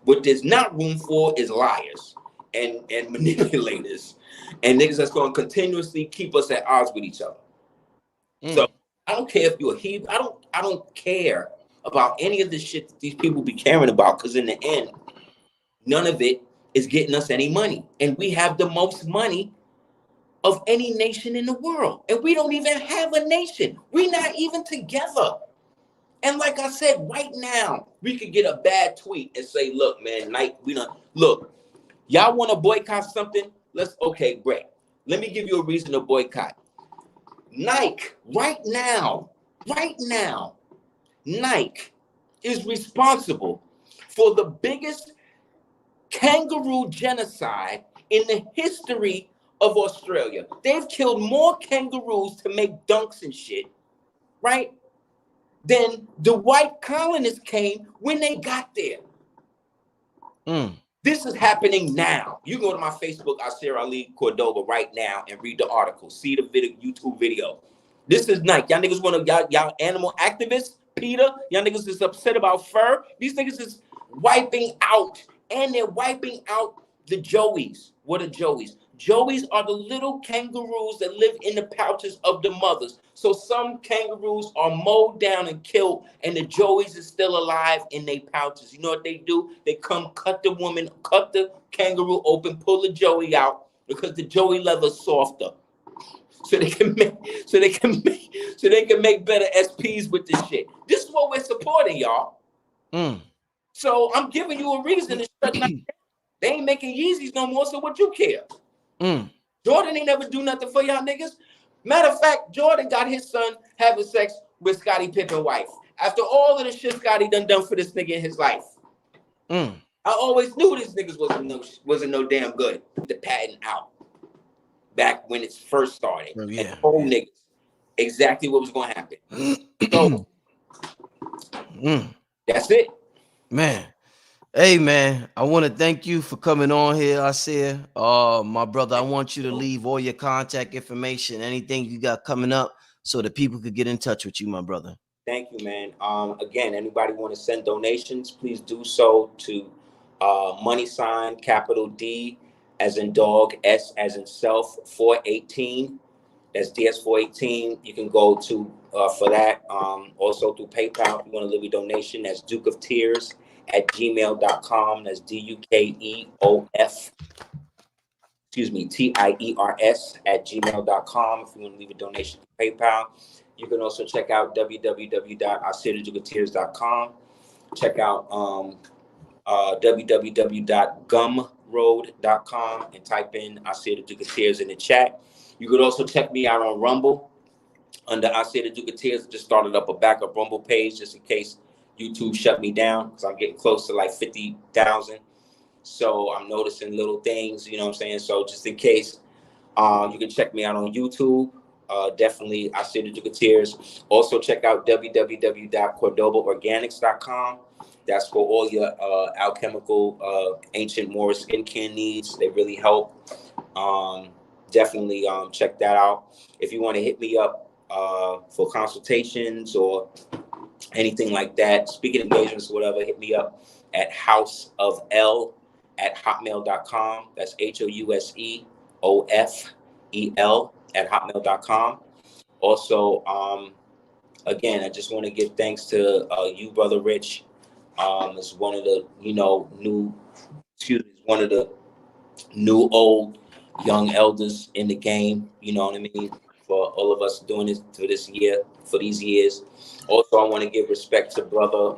Speaker 2: What there's not room for is liars and manipulators and niggas that's going to continuously keep us at odds with each other. So I don't care if you're a Hebrew. I don't care about any of the shit that these people be caring about, because in the end, none of it is getting us any money. And we have the most money of any nation in the world. And we don't even have a nation. We're not even together. And like I said, right now, we could get a bad tweet and say, look, man, Nike, look, y'all want to boycott something? Okay, great. Let me give you a reason to boycott. Nike, right now, Nike is responsible for the biggest kangaroo genocide in the history of Australia. They've killed more kangaroos to make dunks and shit, right? Then the white colonists came when they got there. This is happening now. You go to my Facebook, Aseer Ali Cordova, right now and read the article. See the video, YouTube video. This is Nike. Y'all niggas want to, y'all animal activists, Peter. Y'all niggas is upset about fur. These niggas is wiping out, and they're wiping out the joeys. What are joeys? Joeys are the little kangaroos that live in the pouches of the mothers. So some kangaroos are mowed down and killed, and the joeys is still alive in their pouches. You know what they do? They come cut the kangaroo open, pull the joey out, because the joey leather is softer. So they can make better SPs with this shit. This is what we're supporting, y'all. So I'm giving you a reason to shut down. They ain't making Yeezys no more, so what you care? Jordan ain't never do nothing for y'all niggas. Matter of fact, Jordan got his son having sex with Scottie Pippen's wife. After all of the shit Scottie done for this nigga in his life. I always knew this niggas wasn't no damn good. The patent out back when it first started. And told niggas exactly what was going to happen. So that's it.
Speaker 1: Man. Hey, man, I want to thank you for coming on here, Aseer. My brother, I want you to leave all your contact information, anything you got coming up, so that people could get in touch with you, my brother.
Speaker 2: Thank you, man. Again, anybody want to send donations, please do so to $ capital D as in dog, S as in self, 418. That's DS418. You can go to for that. Also through PayPal if you want to leave a donation. That's dukeoftieers@gmail.com. That's DUKEOF. TIERS@gmail.com if you want to leave a donation to PayPal. You can also check out www.aseerthedukeoftears.com. Check out www.gumroad.com and type in Aseer the Duke of Tears in the chat. You could also check me out on Rumble under Aseer the Duke of Tears. Just started up a backup Rumble page just in case YouTube shut me down because I'm getting close to like 50,000. So I'm noticing little things, you know what I'm saying? So just in case, you can check me out on YouTube. Definitely Aseer the Duke of Tears. Also check out www.cordobaorganics.com. That's for all your alchemical ancient Moorish skincare needs. They really help. Definitely check that out. If you want to hit me up for consultations or anything like that, speaking engagements or whatever, hit me up at houseofl@hotmail.com. That's HOUSEOFEL@hotmail.com. Also, again, I just want to give thanks to you, Brother Rich. It's one of the, one of the new old young elders in the game, you know what I mean, for all of us doing this for this year, for these years. Also, I want to give respect to brother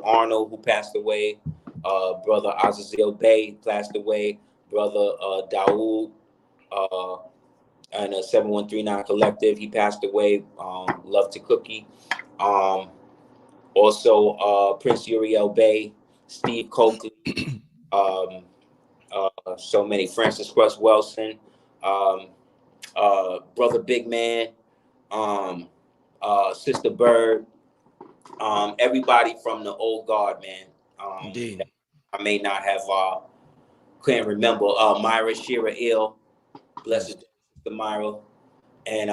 Speaker 2: Arnold, who passed away, brother Azazel Bey passed away, brother Dawood and 7139 Collective, he passed away. Love to Cookie. Also Prince Uriel Bey, Steve Coakley, so many, Francis Crust Wilson, brother Big Man, Sister Bird, everybody from the old guard, man.
Speaker 1: Indeed.
Speaker 2: I may not have can't remember. Myra Shira Ill, blessed Sister Myra. And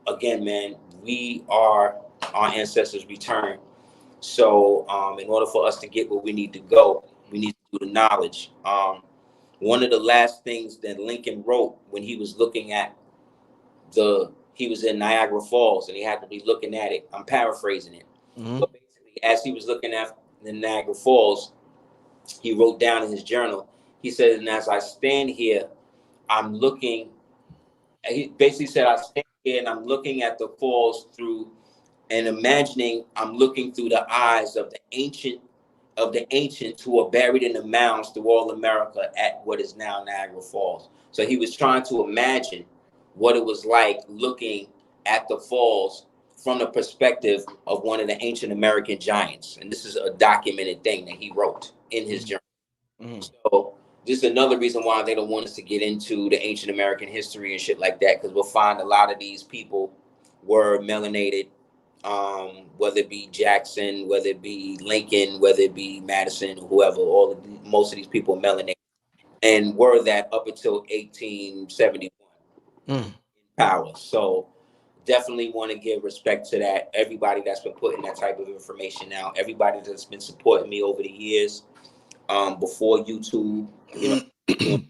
Speaker 2: again, man, we are our ancestors' return. So in order for us to get where we need to go, we need to do the knowledge. One of the last things that Lincoln wrote when he was looking at he was in Niagara Falls and he had to be looking at it. I'm paraphrasing it. But basically, as he was looking at the Niagara Falls, he wrote down in his journal, he said, and as I stand here, I'm looking, he basically said, I stand here and I'm looking at the falls through and imagining I'm looking through the eyes of the ancients who are buried in the mounds through all America at what is now Niagara Falls. So he was trying to imagine what it was like looking at the falls from the perspective of one of the ancient American giants. And this is a documented thing that he wrote in his journal. So this is another reason why they don't want us to get into the ancient American history and shit like that, because we'll find a lot of these people were melanated, whether it be Jackson, whether it be Lincoln, whether it be Madison, or whoever, most of these people melanated and were that up until 1871 in power. So definitely want to give respect to that. Everybody that's been putting that type of information out, everybody that's been supporting me over the years, before YouTube, in the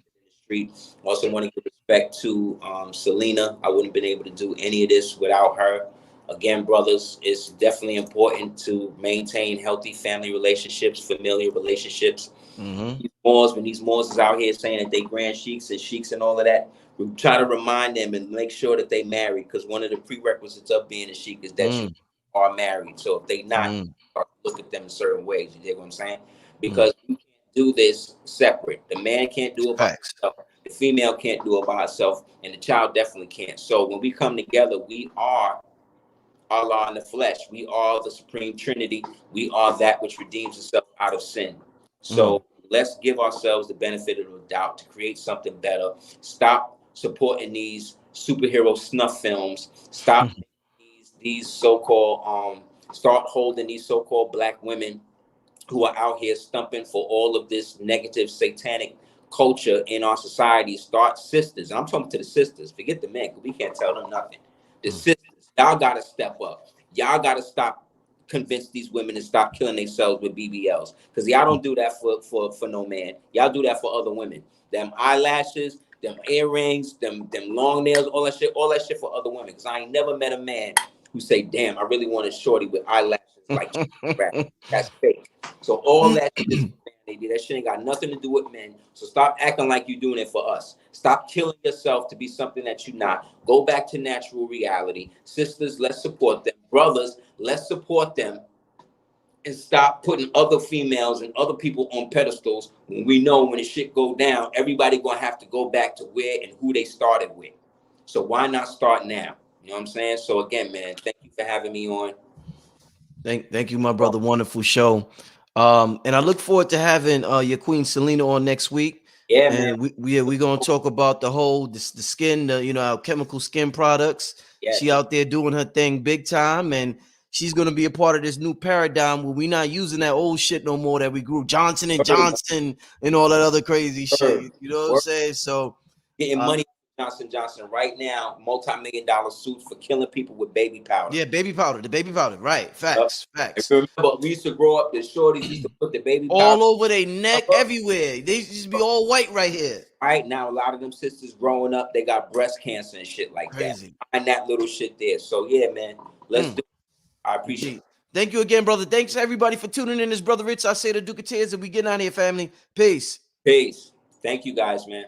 Speaker 2: street. Also want to give respect to Selena. I wouldn't have been able to do any of this without her. Again, brothers, it's definitely important to maintain healthy family relationships, familiar relationships. These Moors, when these Moors is out here saying that they grand sheiks and all of that, we try to remind them and make sure that they married, because one of the prerequisites of being a sheik is that you are married. So if they not, look at them in certain ways. You get what I'm saying? Because you can't do this separate. The man can't do it by himself. The female can't do it by herself, and the child definitely can't. So when we come together, we are Allah in the flesh. We are the Supreme Trinity. We are that which redeems itself out of sin. So let's give ourselves the benefit of the doubt to create something better. Stop supporting these superhero snuff films. Stop these so-called start holding these so-called black women who are out here stumping for all of this negative satanic culture in our society. Start sisters. And I'm talking to the sisters. Forget the men, because we can't tell them nothing. The sisters, y'all got to step up. Y'all got to stop, convince these women to stop killing themselves with BBLs. Because y'all don't do that for no man. Y'all do that for other women. Them eyelashes, them earrings, them long nails, all that shit for other women. Because I ain't never met a man who say, damn, I really want a shorty with eyelashes like that's fake. So all that shit is vanity. That shit ain't got nothing to do with men. So stop acting like you're doing it for us. Stop killing yourself to be something that you're not. Go back to natural reality. Sisters, let's support them. Brothers, let's support them. And stop putting other females and other people on pedestals when we know when the shit go down, everybody gonna have to go back to where and who they started with. So why not start now? You know what I'm saying? So again, man, thank you for having me on.
Speaker 1: Thank you, my brother. Wonderful show. And I look forward to having your Queen Selena on next week.
Speaker 2: Yeah,
Speaker 1: and
Speaker 2: man.
Speaker 1: We're gonna talk about the whole the skin, our chemical skin products.
Speaker 2: Yeah,
Speaker 1: she out there doing her thing big time, and she's gonna be a part of this new paradigm where we're not using that old shit no more that we grew Johnson and Johnson and all that other crazy shit. You know what I'm saying? So
Speaker 2: getting money. Johnson right now, multi-million-dollar suits for killing people with baby powder.
Speaker 1: Yeah, baby powder, the baby powder, right? Facts.
Speaker 2: And remember, we used to grow up, the shorties used to put the baby powder
Speaker 1: all over their neck, everywhere. They used to be all white right here.
Speaker 2: Right now, a lot of them sisters growing up, they got breast cancer and shit like that. And that little shit there. So yeah, man, let's do it. I appreciate it.
Speaker 1: Thank you again, brother. Thanks everybody for tuning in. This brother Rich, I say the Duke of Tears, and we getting out of here, family. Peace.
Speaker 2: Peace. Thank you guys, man.